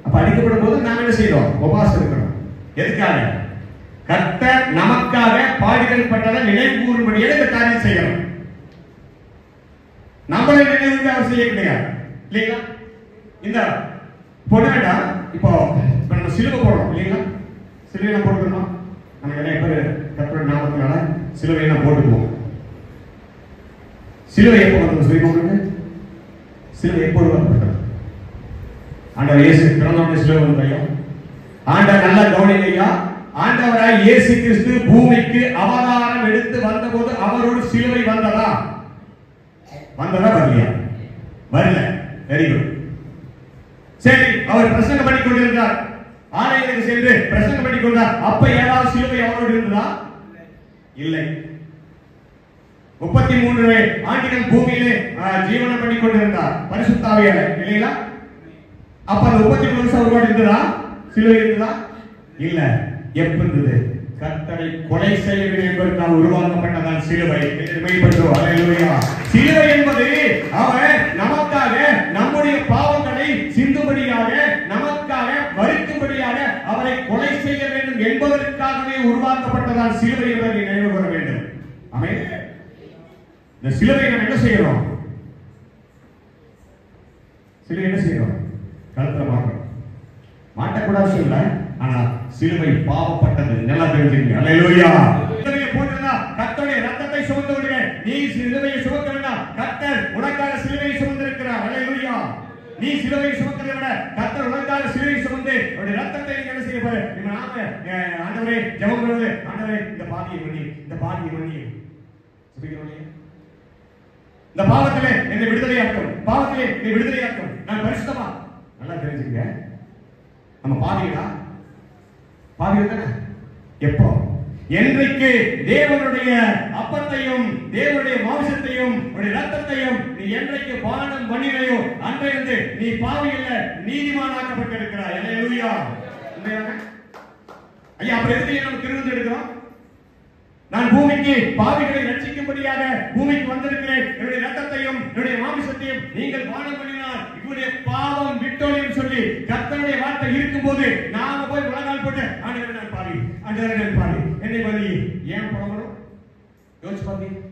Speaker 2: அப்ப அடிக்கப்படும் போது நாம என்ன செய்யறோம்? உபவாசம் இருக்கிறோம். எதுக்காக? கர்த்தர் நமக்காக பாடுகள் பட்டதை நினைவு கூறும்படியாக இந்த காரியம் செய்யணும். நம்மளை நினைவுக்கு அவர் செய்ய கிடையாது இல்லைங்களா? இந்த பொண்ணா இப்போ நம்ம சிலுவை போடுறோம் இல்லைங்களா? சிலுவை நம்ம போட்டுக்கணும். நம்ம நிறைய பேர் கர்த்தர் நாமத்தினால சிலுவை நம்ம போட்டுக்குவோம். சிலுவை எப்போ வந்து சொல்லி சிலுவை எப்போது வந்து ஆண்டவர் இயேசு பிறந்தவருடைய சிலுவை வந்தையா? ஆண்டவர் நல்லா கவனிங்கய்யா. ஆண்டவராய் இயேசு கிறிஸ்து பூமிக்கு அவதாரம் எடுத்து வந்தபோது அவரோடு சிலுவை வந்ததா? வரலையா? வரல. Very good. சரி, அவர் பிரசங்கம் பண்ணி கொண்டிருந்தார். ஆலயத்துக்கு சென்று பிரசங்கம் பண்ணி கொண்டார். அப்ப ஏதாவது சிலுவை அவரோடு இருந்ததா? இல்லை. 33 ஆண்டுகள் பூமியிலே ஜீவனம் பண்ணி கொண்டிருந்தார் பரிசுத்த ஆவியானவர் இல்லையா? அப்ப 33 வருஷம் அவரோடு இருந்ததா? சிலுவை இருந்ததா? இல்ல. எப்ப இருந்தது? கர்த்தரை கொலை செய்ய வேண்டும் என்பதற்காக உருவாக்கப்பட்டதான் சிலுவை. மெய்ப்படுத்துவோம். அல்லேலூயா. சிலுவை என்பது அவர் நமக்காக நம்முடைய பாவங்களை சிந்தும்படியாக நமக்காக வருத்தும்படியாக அவரை கொலை செய்ய வேண்டும் என்பதற்காகவே உருவாக்கப்பட்டதான் சிலுவை என்பதை நினைவு கூற வேண்டும். ஆமென். இந்த சிலுவை நம்ம என்ன செய்யறோம்? சிலுவை என்ன செய்யறோம்? கழுத்துல மாட்டோம். மாட்டக்கூடாது சொல்ல, ஆனா சிலுவை பாவப்பட்டது. நல்லா தெரிஞ்சுங்க. அல்லேலூயா. சிலுவையை போட்டுனா கர்த்தருடைய ரத்தத்தை சுமந்து விடுங்க. நீ சிலுவையை சுமக்க வேண்டாம். கர்த்தர் உனக்காக சிலுவையை சுமந்திருக்கிறார். அல்லேலூயா. நீ சிலுவையை சுமக்கிறதை விட கர்த்தர் உனக்காக சிலுவையை சுமந்து அவருடைய ரத்தத்தை நீங்க என்ன செய்ய போற? நீங்க ஆண்டவரே ஜெபம் பண்ணுவது, ஆண்டவரே இந்த பாவியை மன்னி, இந்த பாவியை மன்னி. சொல்லுகிறோம். இந்த பாவத்திலே என்னை விடுதலையாக்கும், பாவத்திலே என்னை விடுதலையாக்கும். நான் பரிசுத்தமா. நல்லா தெரிஞ்சுங்க. நம்ம பாவிகளா? பாவிகள் தானே. எப்போ? என்றைக்கு தேவனுடைய அப்பத்தையும் தேவனுடைய மாம்சத்தையும் ரத்தத்தையும் நீ என்றைக்கு பானம் பண்ணினையோ அன்றையிலிருந்து நீ பாவி அல்ல, நீதிமானாக்கப்பட்டிருக்கிறாய். அல்லேலூயா. ஐயா, அப்ப எதுக்கு நம்ம திருவிழா எடுக்கிறோம்? நான் பூமிக்கு பாவிகளை ரட்சிக்கும்படியாக பூமிக்கு வந்திருக்கிறேன். என்னுடைய ரத்தத்தையும் என்னுடைய மாமிசத்தையும் நீங்கள் பானம் பண்ணினால் இவருடைய பாவம் விட்டோம் சொல்லி கர்த்தருடைய வார்த்தை இருக்கும்போது நாம போய் முழங்கால் போட்டு ஆண்டவரே நான் பாவி, ஆண்டவரே நான் பாவி, என்னை பலி ஏன் புலம்பணும்? யோசிச்சு பாருங்க.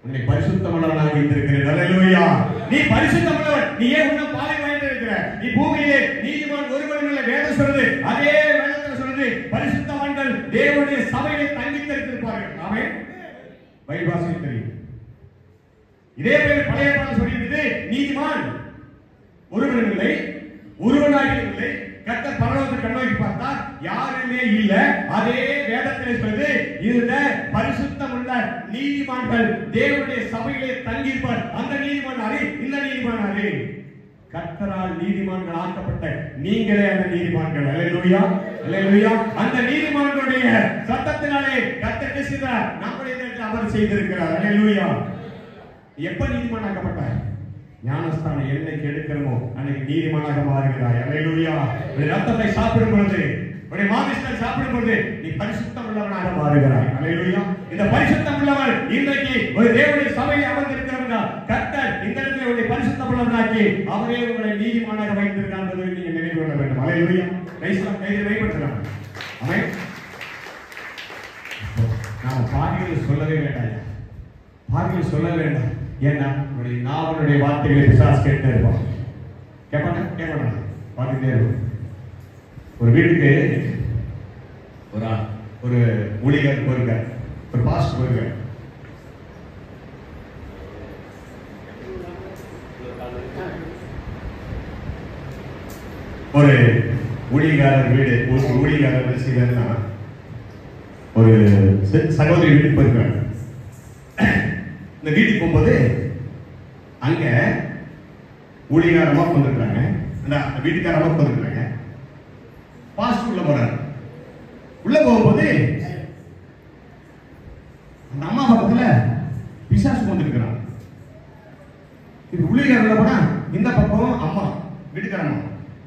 Speaker 2: உன்னை பரிசுத்தமுள்ளவனாக வைத்திருக்கிறேன். அல்லேலூயா. நீ பரிசுத்தமுள்ளவன். நீ ஏன் உன்னை பாவி வாங்கிட்டு இருக்கிற? நீ பூமியிலே நீதிமான் ஒருவன் இல்லை வேதம் சொல்லுது. அதே வேதத்தில் சொல்லுது பரிசுத்தவான்கள் தேவனுடைய சபையிலே தங்கி இருப்பார்கள். ஆமென். பைபிள் வாசிக்க தெரியும். இதே பேர் பழைய பாடல் சொல்லியிருக்குது. நீதிமான் ஒருவன் இல்லை, ஒருவனாக இல்லை. கர்த்தர் பரலோகத்தை கண்ணோக்கி பார்த்தார், யாருமே இல்ல. அதே வேதத்திலே சொல்லுது இந்த பரிசுத்தம் உள்ள நீதிமான்கள் தேவனுடைய சபையிலே தங்கியிருப்பார். அந்த நீதிமான் யாரு? இந்த நீதிமான் யாரு? கர்த்தரால் நீதிமான்கள் ஆக்கப்பட்ட நீங்களே அந்த நீதிமான்கள். அல்லேலூயா. அல்லேலூயா. அந்த நீதிமான்களுடைய சத்தத்தினாலே கர்த்தர் செய்தார், நம்முடைய அவர் செய்திருக்கிறார். அல்லேலூயா. எப்ப நீதிமானாக்கப்பட்டார்? ஞானஸ்தானம் என்னைக்கு எடுக்கிறோமோ அன்னைக்கு நீதிமானாக மாறுகிறாய். அல்லேலூயா. ரத்தத்தை சாப்பிடும் பொழுது, மாமிசத்தை சாப்பிடும் பொழுது நீ பரிசுத்தம் உள்ளவனாக மாறுகிறாய். அல்லேலூயா. இந்த பரிசுத்தம் உள்ளவர் இன்றைக்கு ஒரு தேவனுடைய சபையில் அமர்ந்திருக்கிறவர்கள் கர்த்தர் இந்த இடத்துல ஒரு பரிசுத்தம் உள்ளவனாக்கி அவரே உங்களை நீதிமானாக வைத்திருக்கிறார் என்பதை நீங்க நினைவு கொள்ள வேண்டும். அல்லேலூயா. கையில் வைப்படுத்தலாம். ஆமென். நாம பாவிகள் சொல்லவே வேண்டாம். பாவிகள் சொல்ல வேண்டாம். ஏன்னா நாவனுடைய வார்த்தைகளை பிசாசு கேட்டு இருப்பான். கேட்பாங்க பார்த்துட்டே இருக்கும். ஒரு வீட்டுக்கு ஒரு ஊழியர் போயிருக்கார், ஒரு பாஸ்டர் போயிருக்கார். ஒரு ஊழியக்காரர் வீடு, ஒரு ஊழியக்காரர் செய்தார்னா ஒரு சகோதரி வீட்டுக்கு போயிருக்காங்க. இந்த வீட்டுக்கு போகும்போது அங்க ஊழியக்காரமா வந்துருக்காங்க, அந்த வீட்டுக்காரமா வந்துருக்காங்க. பாஸ்டர் உள்ள போறாரு. உள்ள போகும்போது அந்த அம்மா பக்கத்துல பிசாசு வந்துருக்கிறான். இது ஊழியக்காரர் உள்ள போனா இந்த பக்கம் அம்மா வீட்டுக்காரமா,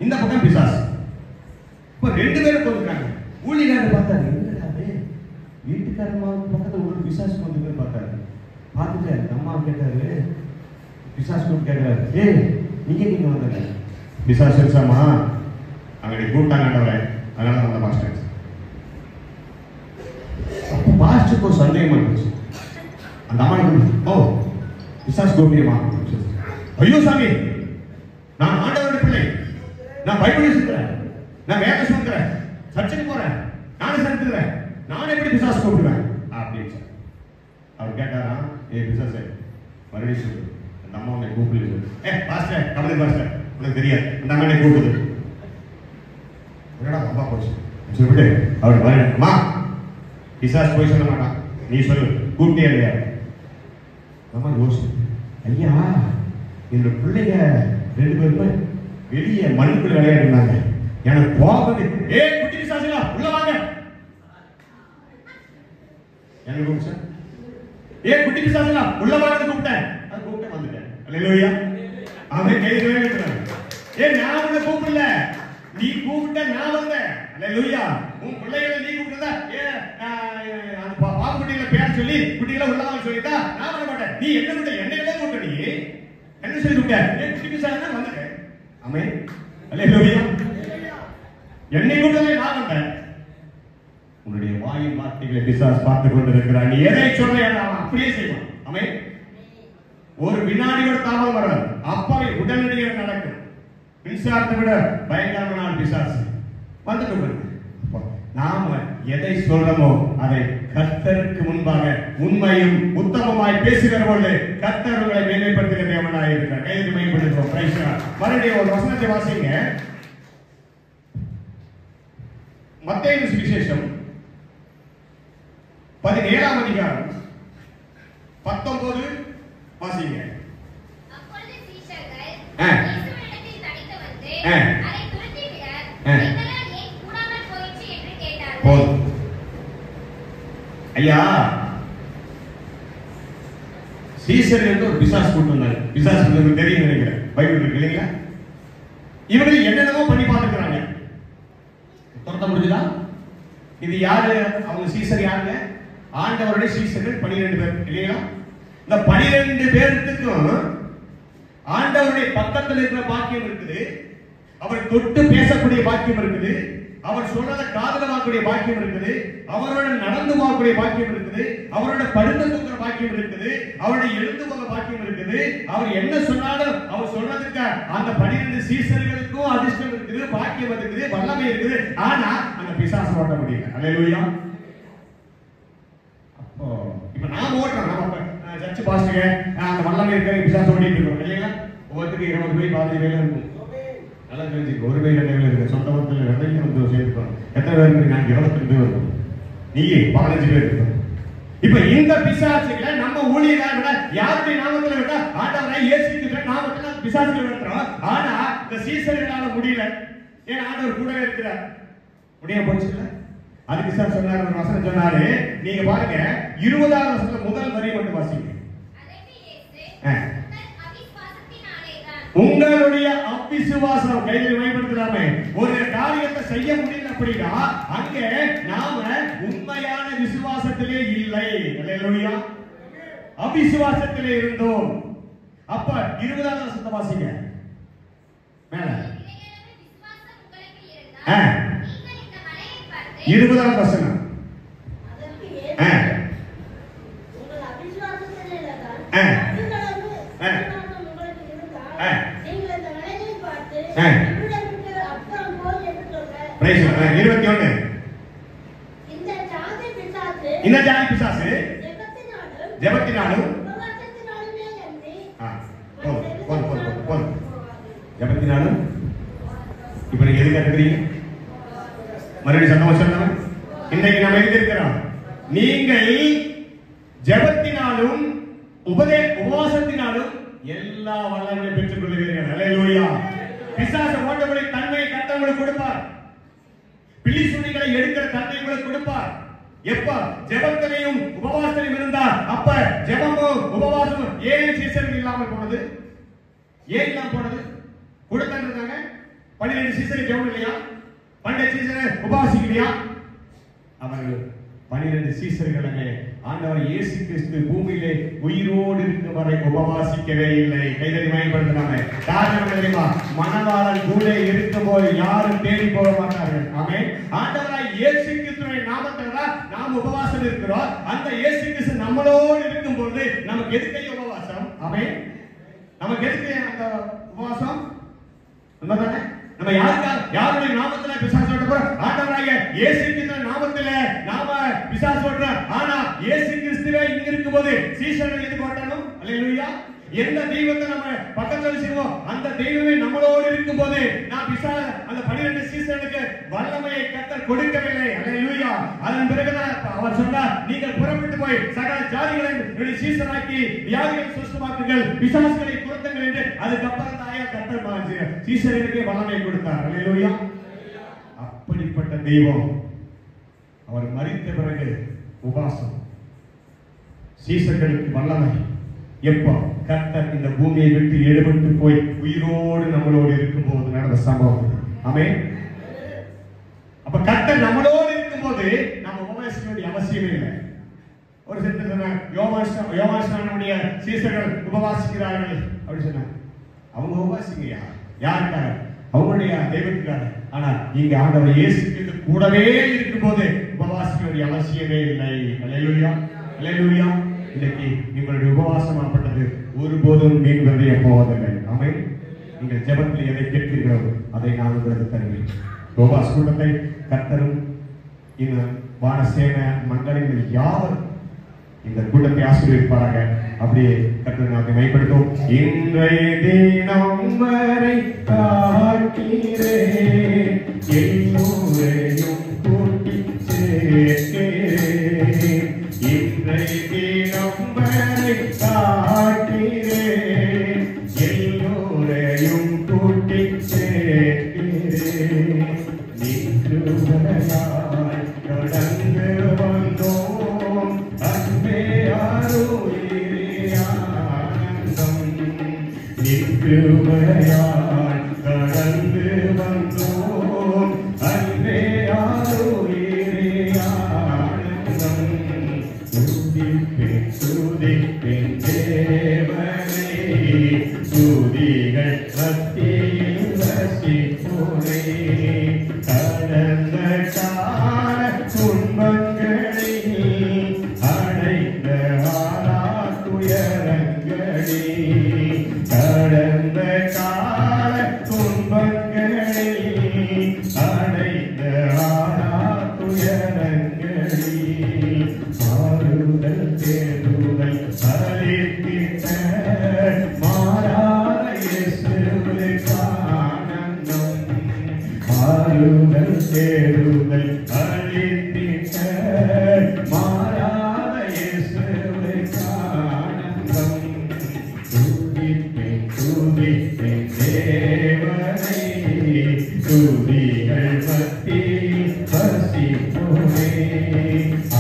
Speaker 2: இந்த பக்கம் பிசாசு. இப்ப ரெண்டு பேரும் வந்துருக்காங்க. வீட்டுக்காரம்மாவுக்கு பக்கத்தில் ஒரு பிசாசு வந்து பார்த்தாரு. பார்த்துட்டு அந்த அம்மா கேட்டாரு, பிசாசு கூப்பிட்டு கேட்கிறாரு, நீங்க வந்தாங்க பிசாசு இருச்சாமா அங்கே கூப்பிட்டாங்கன்றவரை, அதனால வந்த மாஸ்டர். அப்போ மாஸ்டருக்கு ஒரு சந்தேகமா இருந்துச்சு. அந்த அம்மா பிசாசு கூப்பிட்டியமா? ஐயோ சாமி, நான் ஆண்டவருடைய பிள்ளை, நான் பைபிள் சொல்றேன், நான் வேத சொல்றேன், சர்ச்சுக்கு போறேன், நானும் செலுத்துறேன், நான் எப்படி பிசாசு கூப்பிடுவேன் அப்படின்னு சார். அவர் கேட்டாரா, பிசாசு மறுபடியும் சொல்லு, அந்த அம்மா உன்னை கூப்பிடு சொல்லு. பாஸ்டர் கபடி பாஸ்டர் உனக்கு தெரியாது, அந்த அம்மா என்னை கூப்பிடுது. என்னடா அம்மா போச்சு சொல்லிட்டு அவர் வரணுமா, பிசாசு போய் சொல்ல மாட்டான், நீ சொல்லு கூப்பிட்டே இல்லையா? அம்மா யோசி, ஐயா என்னோட பிள்ளைங்க 2 பேருமே வெளியே மண்ணுக்குள்ள விளையாடுனாங்க, எனக்கு போகுது, குட்டி பிசாசுங்களா உள்ள வாங்க என்ன கூப்பிட்டு, குட்டி பிசாசுங்களா உள்ள வாங்க கூப்பிட்டேன், அது கூப்பிட்டேன் வந்துட்டேன். அல்லேலூயா. அவன் கையிலே இருக்கிறான். நான் உன்னை கூப்பிடல, நீ கூப்பிட்ட நான் வந்தேன். அல்லேலூயா. உன் பிள்ளைகளை நீ கூப்பிட்டதா, பாம்புட்டியில பேர் சொல்லி குட்டிகளை உள்ளவாங்க சொல்லிட்டா நான் வர மாட்டேன். நீ என்ன கூட்ட, என்னையில கூப்பிட்ட, நீ என்ன சொல்லி கூப்பிட்ட, குட்டி பிசாசுனா வந்துட்டேன். ஆமென். அல்லேலூயா. என்னை கூப்பிட்டதே நான் வந்தேன். உன்னுடைய வாயின் வார்த்தைகளை பிசாசு பார்த்துக் கொண்டிருக்கிறான். நீ எதை சொல்ற அவன் அப்படியே செய்வான். ஆமென். ஒரு வினாடி கூட தாமதம் வராது, அப்பவே உடனடியாக நடக்கும். மின்சாரத்தை விட பயங்கரமான பிசாசு வந்துட்டு நாம எதை சொல்றோமோ அதை கர்த்தருக்கு முன்பாக உண்மையும் உத்தமமாய் பேசுகிற பொழுது கர்த்தர் உங்களை மேன்மைப்படுத்துகிற தேவனாய் இருக்கிறார். கைது மேம்படுத்துவோம். மறுபடியும் ஒரு வசனத்தை வாசிங்க. மத்தேயு சுவிசேஷம் 17ஆம் அதிகாரம் 19 வாசிங்க.
Speaker 4: அப்பொழுது சீஷர்கள் இயேசுவினிடத்தில் தனித்து வந்து அதை துரத்திவிட எங்களால் ஏன் கூடாமல் போயிற்று என்று கேட்டார்கள்.
Speaker 2: ஐயா சீசர் என்று ஒரு பிசாசு கூட்டு வந்தாங்க. பிசாசு உங்களுக்கு தெரியும் நினைக்கிறேன், பைபிள் இருக்கு இல்லைங்களா? இவங்க என்னென்னமோ பண்ணி பார்த்துக்கிறாங்க. துரத்த முடிஞ்சுதா? இது யாரு? அவங்க சீசர் யாருங்க? ஆண்டவருடைய சீசர்கள் 12 பேர் இல்லைங்களா? இந்த 12 பேருக்கும் ஆண்டவருடைய பக்கத்தில் இருக்கிற பாக்கியம் இருக்குது, அவர் தொட்டு பேசக்கூடிய பாக்கியம் இருக்குது, அவர் சொல்றத காதுல வாங்கக்கூடிய பாக்கியம் இருக்குது, அவரோட நடந்து போகக்கூடிய பாக்கியம் இருக்குது, அவரோட படுத்து தூக்குற பாக்கியம் இருக்குது, அவரோட எழுந்து போக பாக்கியம் இருக்குது. அவர் என்ன சொன்னாலும் அவர் சொல்றதுக்கு அந்த 12 சீசர்களுக்கும் அதிர்ஷ்டம் இருக்குது, பாக்கியம் இருக்குது, வல்லமை இருக்குது. ஆனா அந்த பிசாசு ஓட்ட முடியல. அல்லேலூயா. அப்போ இப்ப நான் ஓட்டுறேன், நம்ம சர்ச் பாஸ்டர் அந்த வல்லமை இருக்கிற பிசாசு ஓடிட்டு இருக்கோம் இல்லைங்களா? ஒவ்வொருத்தருக்கு 20 பேர் 15 பேர் இருக்கும். நல்லா தெரிஞ்சுக்க, 1 பேர் 2 பேர் இருக்கு. சொந்த ஒருத்தர் நிறைய வந்து சேர்த்துக்கணும். எத்தனை பேர் இருக்கு? நான் 22 பேர் இருக்கும், நீ 15 பேர் இருக்கும். இப்ப இந்த பிசாசுகளை நம்ம ஊழியர்களை யாருடைய நாமத்துல விட்டா ஆண்டவரை இயேசுவின் நாமத்துல பிசாசுகளை விட்டுறோம். ஆனா இந்த சீசர்களால முடியல. ஏன் ஆண்டவர் கூடவே இருக்கிறார், முடிய போச்சுல. அதுக்கு சார் சொன்னார், ஒரு வசனம் சொன்னாரு, நீங்க பாருங்க 20ஆம் வசனத்துல முதல் வரி மட்டும் வாசிங்க. உங்களுடைய அவிசுவாசம் கையில் மேம்படுத்தலாமே. ஒரு காரியத்தை செய்ய முடியல அப்படின்னா அங்க நாம உண்மையான விசுவாசத்திலே இல்லை. அல்லேலூயா. அவிசுவாசத்திலே இருந்தோம். அப்ப 20ஆம் வசனத்தை வாசிங்க மேல. 20ஆம் வசனம். இந்த ஜாதி பிசாசு ஜெபத்தினாலும் ஜெபத்தினாலும் இப்ப நீங்க எதுக்கு இருக்கிறீங்க? மறுபடியும் சந்தோஷம். இன்றைக்கு நம்ம எங்க இருக்கிறோம்? நீங்கள் ஜெபத்தினாலும் உபவாசத்தினாலும் எல்லா வல்லமையும் பெற்றுக் கொள்கிறீர்கள். அல்லேலூயா. பிசாசு ஓட்டக்கூடிய தன்மையை கர்த்தர் உங்களுக்கு கொடுப்பார். பில்லி சுனிகளை எடுக்கிற தன்மை உங்களுக்கு கொடுப்பார். எப்ப ஜெபத்திலையும் உபவாசத்திலும் இருந்தா அப்ப ஜெபமும் உபவாசமும் ஏன் சீசர்கள் இல்லாமல் போனது? ஏன் இல்லாம போனது? கொடுத்தாங்க இருந்தாங்க. 12 சீசர்கள் ஜெபம் இல்லையா? 12 சீசர்கள் உபவாசிக்கலையா? அவர்கள் 12 சீசர்களே ஆண்டவர் இயேசு கிறிஸ்து பூமியிலே உயிரோடு இருக்கும் வரை உபவாசிக்கவே இல்லை. கைதறி பயன்படுத்தினாங்க. காரணம் தெரியுமா? மணவாளன் கூட இருக்கும் போது யாரும் தேடி போக மாட்டார்கள். ஆமென். ஆண்டவராய் இயேசு கிறிஸ்துவின் நாமத்தில் தான் நாம் உபவாசம் இருக்கிறோம். அந்த இயேசு கிறிஸ்து நம்மளோடு இருக்கும் போது நமக்கு எதுக்கு உபவாசம்? ஆமென். நமக்கு எதுக்கு அந்த உபவாசம்? உண்மைதானே? நம்ம யாருடைய நாமத்துல பிசாசு ஓட்ட போறோம்? ஆண்டவராகிய இயேசு கிறிஸ்துவின் நாமத்துல நாம பிசாசு ஓட்டுறோம். ஆனா இயேசு கிறிஸ்துவே இங்க இருக்கும்போது சீஷர்கள் எதுக்கு ஓட்டணும்? அல்லேலூயா. எந்த தெய்வத்தை நம்ம பக்கத்துல வச்சிருக்கோம் அந்த தெய்வமே நம்மளோடு இருக்கும்போது நான் அந்த 12 சீஷர்களுக்கு வல்லமையை கர்த்தர் கொடுக்கவில்லை. அல்லேலூயா. அதன் பிறகுதான் அவர் சொன்னார், நீங்கள் புறப்பட்டு போய் சகல ஜாதிகளையும் என்னுடைய சீஷராக்கி வியாதிகளை சுத்தமாக்குங்கள், பிசாசுகளை துரத்துங்கள் என்று அதுக்கப்புறம் தாயா கர்த்தர் சீஷர்களுக்கு வல்லமையை கொடுத்தார். அல்லேலூயா. அப்படிப்பட்ட தெய்வம் அவர் மரித்த பிறகு உபாசம் சீஷர்களுக்கு வல்லமை எப்போ? கர்த்தர் இந்த பூமியை விட்டு எடுபட்டு போய் உயிரோடு நம்மளோடு இருக்கும் போது நடந்த சம்பவம். ஆமென். அப்ப கர்த்தர் நம்மளோடு இருக்கும் போது நம்ம உபவாசிக்க வேண்டிய அவசியமே இல்லை. ஒரு சில சொன்னாங்க, யோவானுடைய சீஷர்கள் உபவாசிக்கிறார்கள் அப்படி சொன்னாங்க. அவங்க உபவாசிங்கயா யாருக்காக? அவங்களுடைய தெய்வத்துக்காக. ஆனா இங்க ஆண்டவர் இயேசு கிறிஸ்து கூடவே இருக்கும் போது உபவாசிக்க வேண்டிய அவசியமே இல்லை. அல்லேலூயா. அல்லேலூயா. இன்னைக்கு உங்களுடைய உபவாசமாப்பட்டது ஒருபோதும் மீன் விளைய போவதில்லை. ஆமென். நீங்கள் ஜெபத்தில் எதை கேட்கிறீர்களோ அதை நான் உங்களுக்கு தருவேன். உபவாச கூட்டத்தை கர்த்தரும் இந்த வானசேன மண்டலங்கள் யாவரும் இந்த கூட்டத்தை ஆசீர்வதிப்பாராக. அப்படியே கர்த்தர் நாமத்தை மைப்படுத்தும். இன்றைய தினம் வரை காக்கிறேன், எல்லோரையும் கூட்டி சேர்க்கிறேன். இன்றைய தினம் வரை காக்கிறேன், எல்லோரையும் கூட்டி சேர்க்கிறேன். நின்றுவராய் கடந்து வந்தோம், அன்பே அருளிலே ஆனந்தம். நின்றுவராய் கடந்து வந்தோம், அன்பே அருளிலே ஆனந்தம். துதிப்பேன் தேவனை, துதிகள் மத்தியில் வசிப்போனே. கடந்த கால துன்பங்களில் அடைந்த ஆளாத்துயரங்களில், கடந்த கால துன்பங்களில் அடைந்த ஆளாத்துயரங்களில் ஆறுதல் தேடுதல் அளித்திட்ட மாறாத இயேசுவுக்கு ஆனந்தம். ஆறுதல் தேடுதல் அளித்திட்ட மாறாத இயேசுவுக்கு ஆனந்தம். துதிப்பேன் தேவனை, துதிகள் மத்தியில் வசிப்போனே.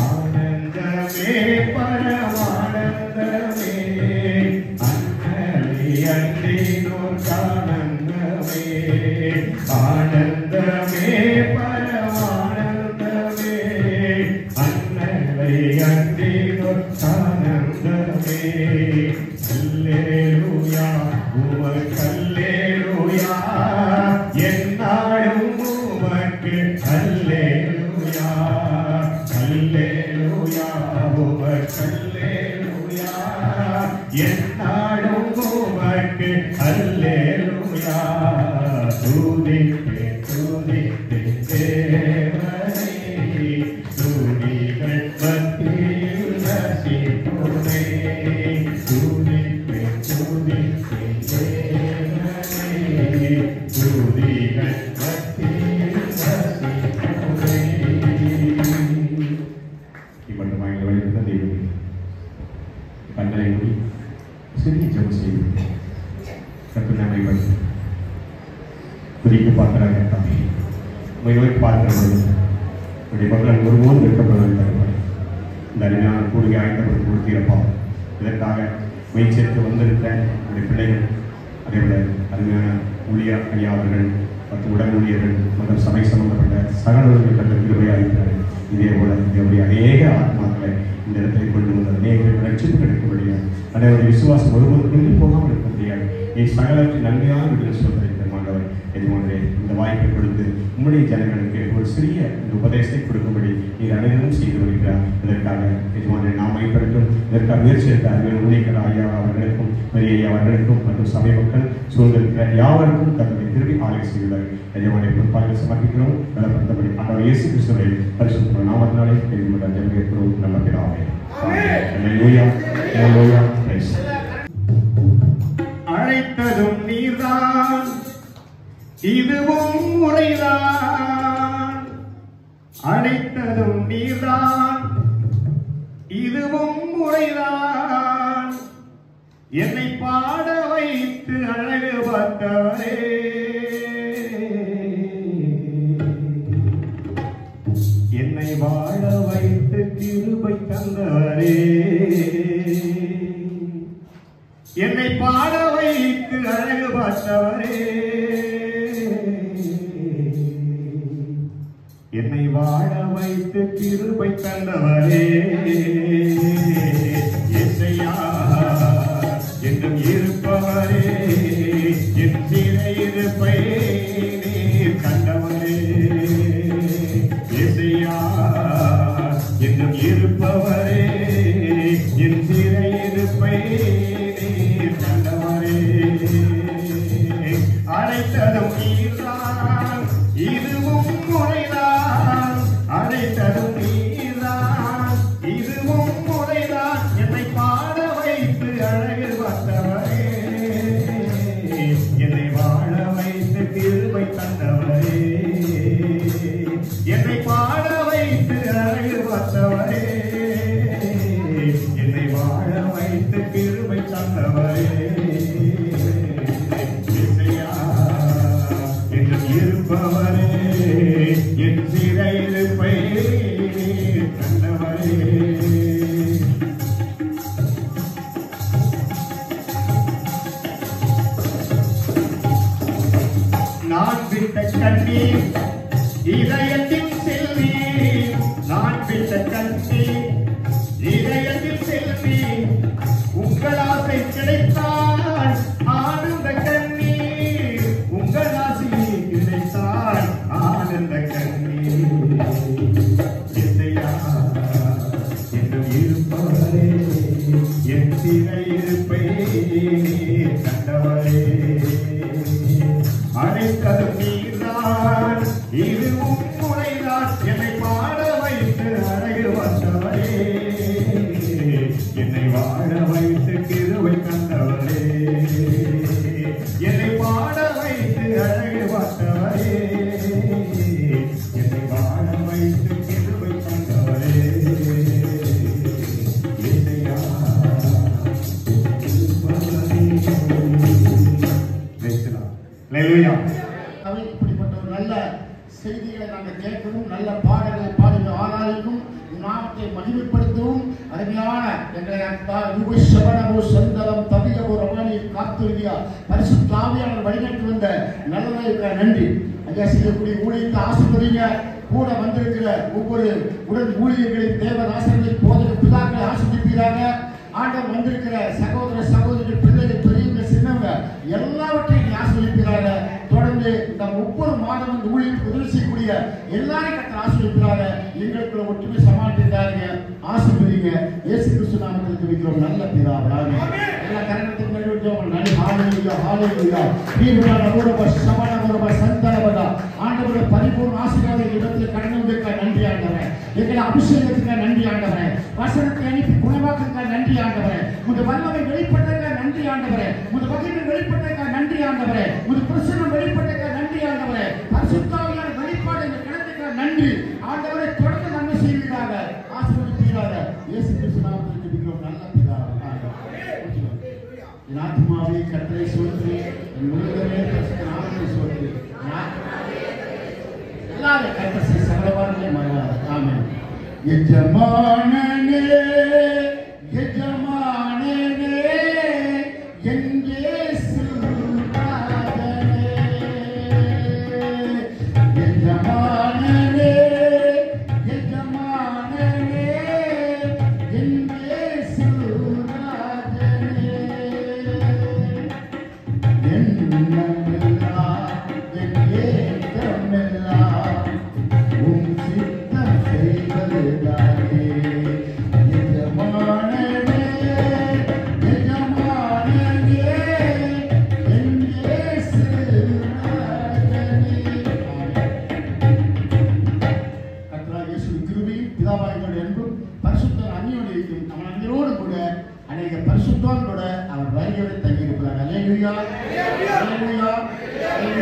Speaker 2: ஆனந்தமே பரமானந்தமே, அன்னலை அன்றினோர் ஆனந்தமே. ஆனந்தமே பரமானந்தமே, அன்னலை அன்றினோர் ஆனந்தமே. அல்லேலூயா உமக்கு அல்லேலூயா, என்னாலும் உமக்கு அல்லேலூயா. அல்லேலூயா உமக்கு அல்லேலூயா, என்னாலும் உமக்கு அல்லேலூயா. துதிப்பேன் தேவனை, துதிகள் மத்தியில் வசிப்போனே. துதிப்பேன் தேவனை, துதிகள் மத்தியில் வசிப்போனே. இவ்வளவு வாயில வழிபட்ட தெய்வம் கண்ணை மூடி சிறிய ஜெபம் செய்யும். கர்த்தரை குறிக்க பார்க்கிறாங்க. தம்பி உங்களை பார்க்கிற பொழுது உடைய மகள் ஒருபோதும் இருக்கப்படுவதில்லை. இந்த அருமையான கூடிய ஆய்ந்தப்பட்டு கொடுத்திருப்போம். இதற்காக முயற்சித்து வந்திருக்க உடைய பிள்ளைகள், அதேபோல அருமையான ஊழியர் ஐயா அவர்கள் மற்றும் உடன் ஊழியர்கள் மற்றும் சபை சம்பந்தப்பட்ட சகலவர்கள் கண்ட கிருபையாக இருக்கிறார்கள்.
Speaker 3: இதே போல தேவனுடைய அநேக ஆத்மாக்களை இந்த இடத்தை கொண்டு வந்து அநேக ரட்சிப்பு கிடைக்க முடியாது. அனைவருடைய விசுவாசம் ஒருவருக்கு கொண்டு போகாமல் இருக்க முடியாது. நீ சகலத்தின் நன்மையான விடுதலை சொல்லிருக்க மாட்டவர் எதுவுமே இந்த வாய்ப்பை கொடுத்து உம்முடைய ஜனங்களுக்கு ஒரு சிறிய இந்த உபதேசத்தை கொடுக்கும்படி நீர் அனைவரும் செய்து வருகிறார். இதற்காக எதுவான நாம் மைப்படுத்தும் இதற்காக முயற்சி எடுத்தார்கள் உன்னிக்கிற ஐயா அவர்களுக்கும் பெரிய அவர்களுக்கும் மற்றும் சபை மக்கள் சூழ்ந்திருக்கிற யாவருக்கும் தன்னுடைய திருப்பி ஆலை செய்துள்ளார்கள். எஜமானை பொறுப்பாக சமர்ப்பிக்கிறோம். பலப்படுத்தபடி ஆண்டவர் இயேசு கிறிஸ்துவை பரிசுத்த நாமத்தினாலே தெரிவிக்கப்பட்ட ஜெபம் நல்ல பிதாவே. அல்லேலூயா அல்லேலூயா.
Speaker 2: அழைத்ததும் நீர்தான், இதுவும் முறைதான். அழைத்ததும் நீர்தான், இதுவும் முறைதான். என்னை பாட வைத்து அழகு பார்த்தவரே, என்னை வாழ வைத்து கிருபை தந்தவரே, என்னை பாட வைத்து அழகு பார்த்தவரே, என்னை வாழ வைத்து கிருபை தந்தவரே. இசையா என்றும் இருப்பவரே, என் சிறையிருப்பை நீர் கண்டவரே. இசையா என்றும் இருப்பவரே, என் சிறையிருப்பை அழைத்ததும் நீர்தான், இதுவும் முறைதான். அழைத்ததும் நீர்தான், இதுவும் முறைதான். என்னை பாட வைத்து அழகு பார்த்தவரே, என்னை வாழ வைத்து கிருபை தந்தவரே, என்னை பாட வைத்து அழகு பார்த்தவரே, என்னை வாழ வைத்து கிருபை தந்தவரே. இருப்பவரே, என் சிறையிருப்பை கண்டவரே. நான் விட்ட கண்ணீர் இதயத்தின் செல்வி, நான் விட்ட கண்ணீர் இதயத்தின் செல்வி. உங்கள் ஆசை கிடைத்தால் ஆனந்த கண்ணீர், உங்கள் ஆசை கிடைத்தால் ஆனந்த கண்ணீர். இசையா என்றும் இருப்பவரே, என் சிறையிருப்பை கண்டவரே. அழைத்ததும் நீர்தான், இதுவும் முறைதான். என்னை பாட வைத்து அழகு வந்தவரே, என்னை வாழ வைத்து கிருபை கண்டவரே, என்னை பாட வைத்து அழகு வந்தவரே, என்னை வாழ வைத்து கிருபை கண்டவரே.
Speaker 5: இப்படிப்பட்ட ஒரு நல்ல செய்திகளை நாங்கள் கேட்கவும், நல்ல பாடல்களை பாடுகிற ஆராய்க்கும் நாமத்தை மகிமைப்படுத்தவும் அருமையான எங்களை சந்தலம் தவியவோ ரமணி காத்துரியா பரிசுத்த ஆவியானவர் வழிநடத்தி வந்த நல்லதாக நன்றி. ஐயா செய்யக்கூடிய ஊழியத்தை ஆசீர்வதிங்க. கூட வந்திருக்கிற ஒவ்வொரு உடன் ஊழியர்களின் தேவதாசர்களை போதக பிதாக்களை ஆசீர்வதிப்பீராக. ஆண்டவர் வந்திருக்கிற சகோதர சகோதரிகள் பிள்ளைகள் பெரியவங்க சின்னவங்க எல்லாவற்றையும் ஆசீர்வதிப்பீராக. தொடர்ந்து இந்த ஒவ்வொரு மாதம் இந்த ஊழியருக்கு உதவி செய்யக்கூடிய எல்லாரையும் கர்த்தர் ஆசீர்வதிப்பீராக. எங்களுக்குள்ள ஒற்றுமை சமாளித்திருக்காருங்க, ஆசீர்வதிங்க. இயேசு கிறிஸ்து நாமத்தில் ஜெபிக்கிறோம் நல்ல பிதாவே. எல்லா கரணத்துக்கு நடுவுறோம். நன்றி. ஹalleluya ஹalleluya. தீர்வான ஊரப சமண ஊரப சந்தனபத ஆண்டவருடைய பரிபூர்ண ஆசீர்வாதம் இடத்தில் கடந்து வந்திருக்க நன்றி ஆண்டவரே. எங்களை அபிஷேகத்துக்கு நன்றி ஆண்டவரே. வசனத்தை அனுப்பி குணமாக்குங்க நன்றி ஆண்டவரே. உங்க வல்லமை வெளிப்பட்டதற்கு நன்றி ஆண்டவரே. உங்க வகைகள் வெளிப்பட்டதற்கு நன்றி ஆண்டவரே. உங்க பிரசன்னம் வெளிப்பட்டதற்கு நன்றி ஆண்டவரே. பரிசுத்த ஆவியான வெளிப்பாடு இந்த கிடத்துக்கு நன்றி ஆண்டவரே. தொடர்ந்து நன்மை செய்வீராக, ஆசீர்வதிப்பீராக. இயேசு கிறிஸ்து நாமத்தில் ஜெபிக்கிறோம் நல்ல பிதாவே. என் ஆத்துமாவே கர்த்தரை ஸ்தோத்திரி, என் முழுவதுமே பரிசுத்த நாமத்தை ஸ்தோத்திரி. எல்லாரும் கர்த்தரை சகலவாரங்களை மறவாத. ஆமென். எஜமானனே எஜமானனே என் இயேசு நாதனே. எஜமானனே எஜமானனே இயேசுவின் கிருபையும் பிதாவாகியோட அன்பும் பரிசுத்த அந்நியோடையும் நம்ம அனைவரோடு கூட அநேக பரிசுத்தோடு கூட அவர் வருகையோடு தங்கியிருக்கிறார். அல்லேலூயா, அல்லேலூயா, அல்லேலூயா.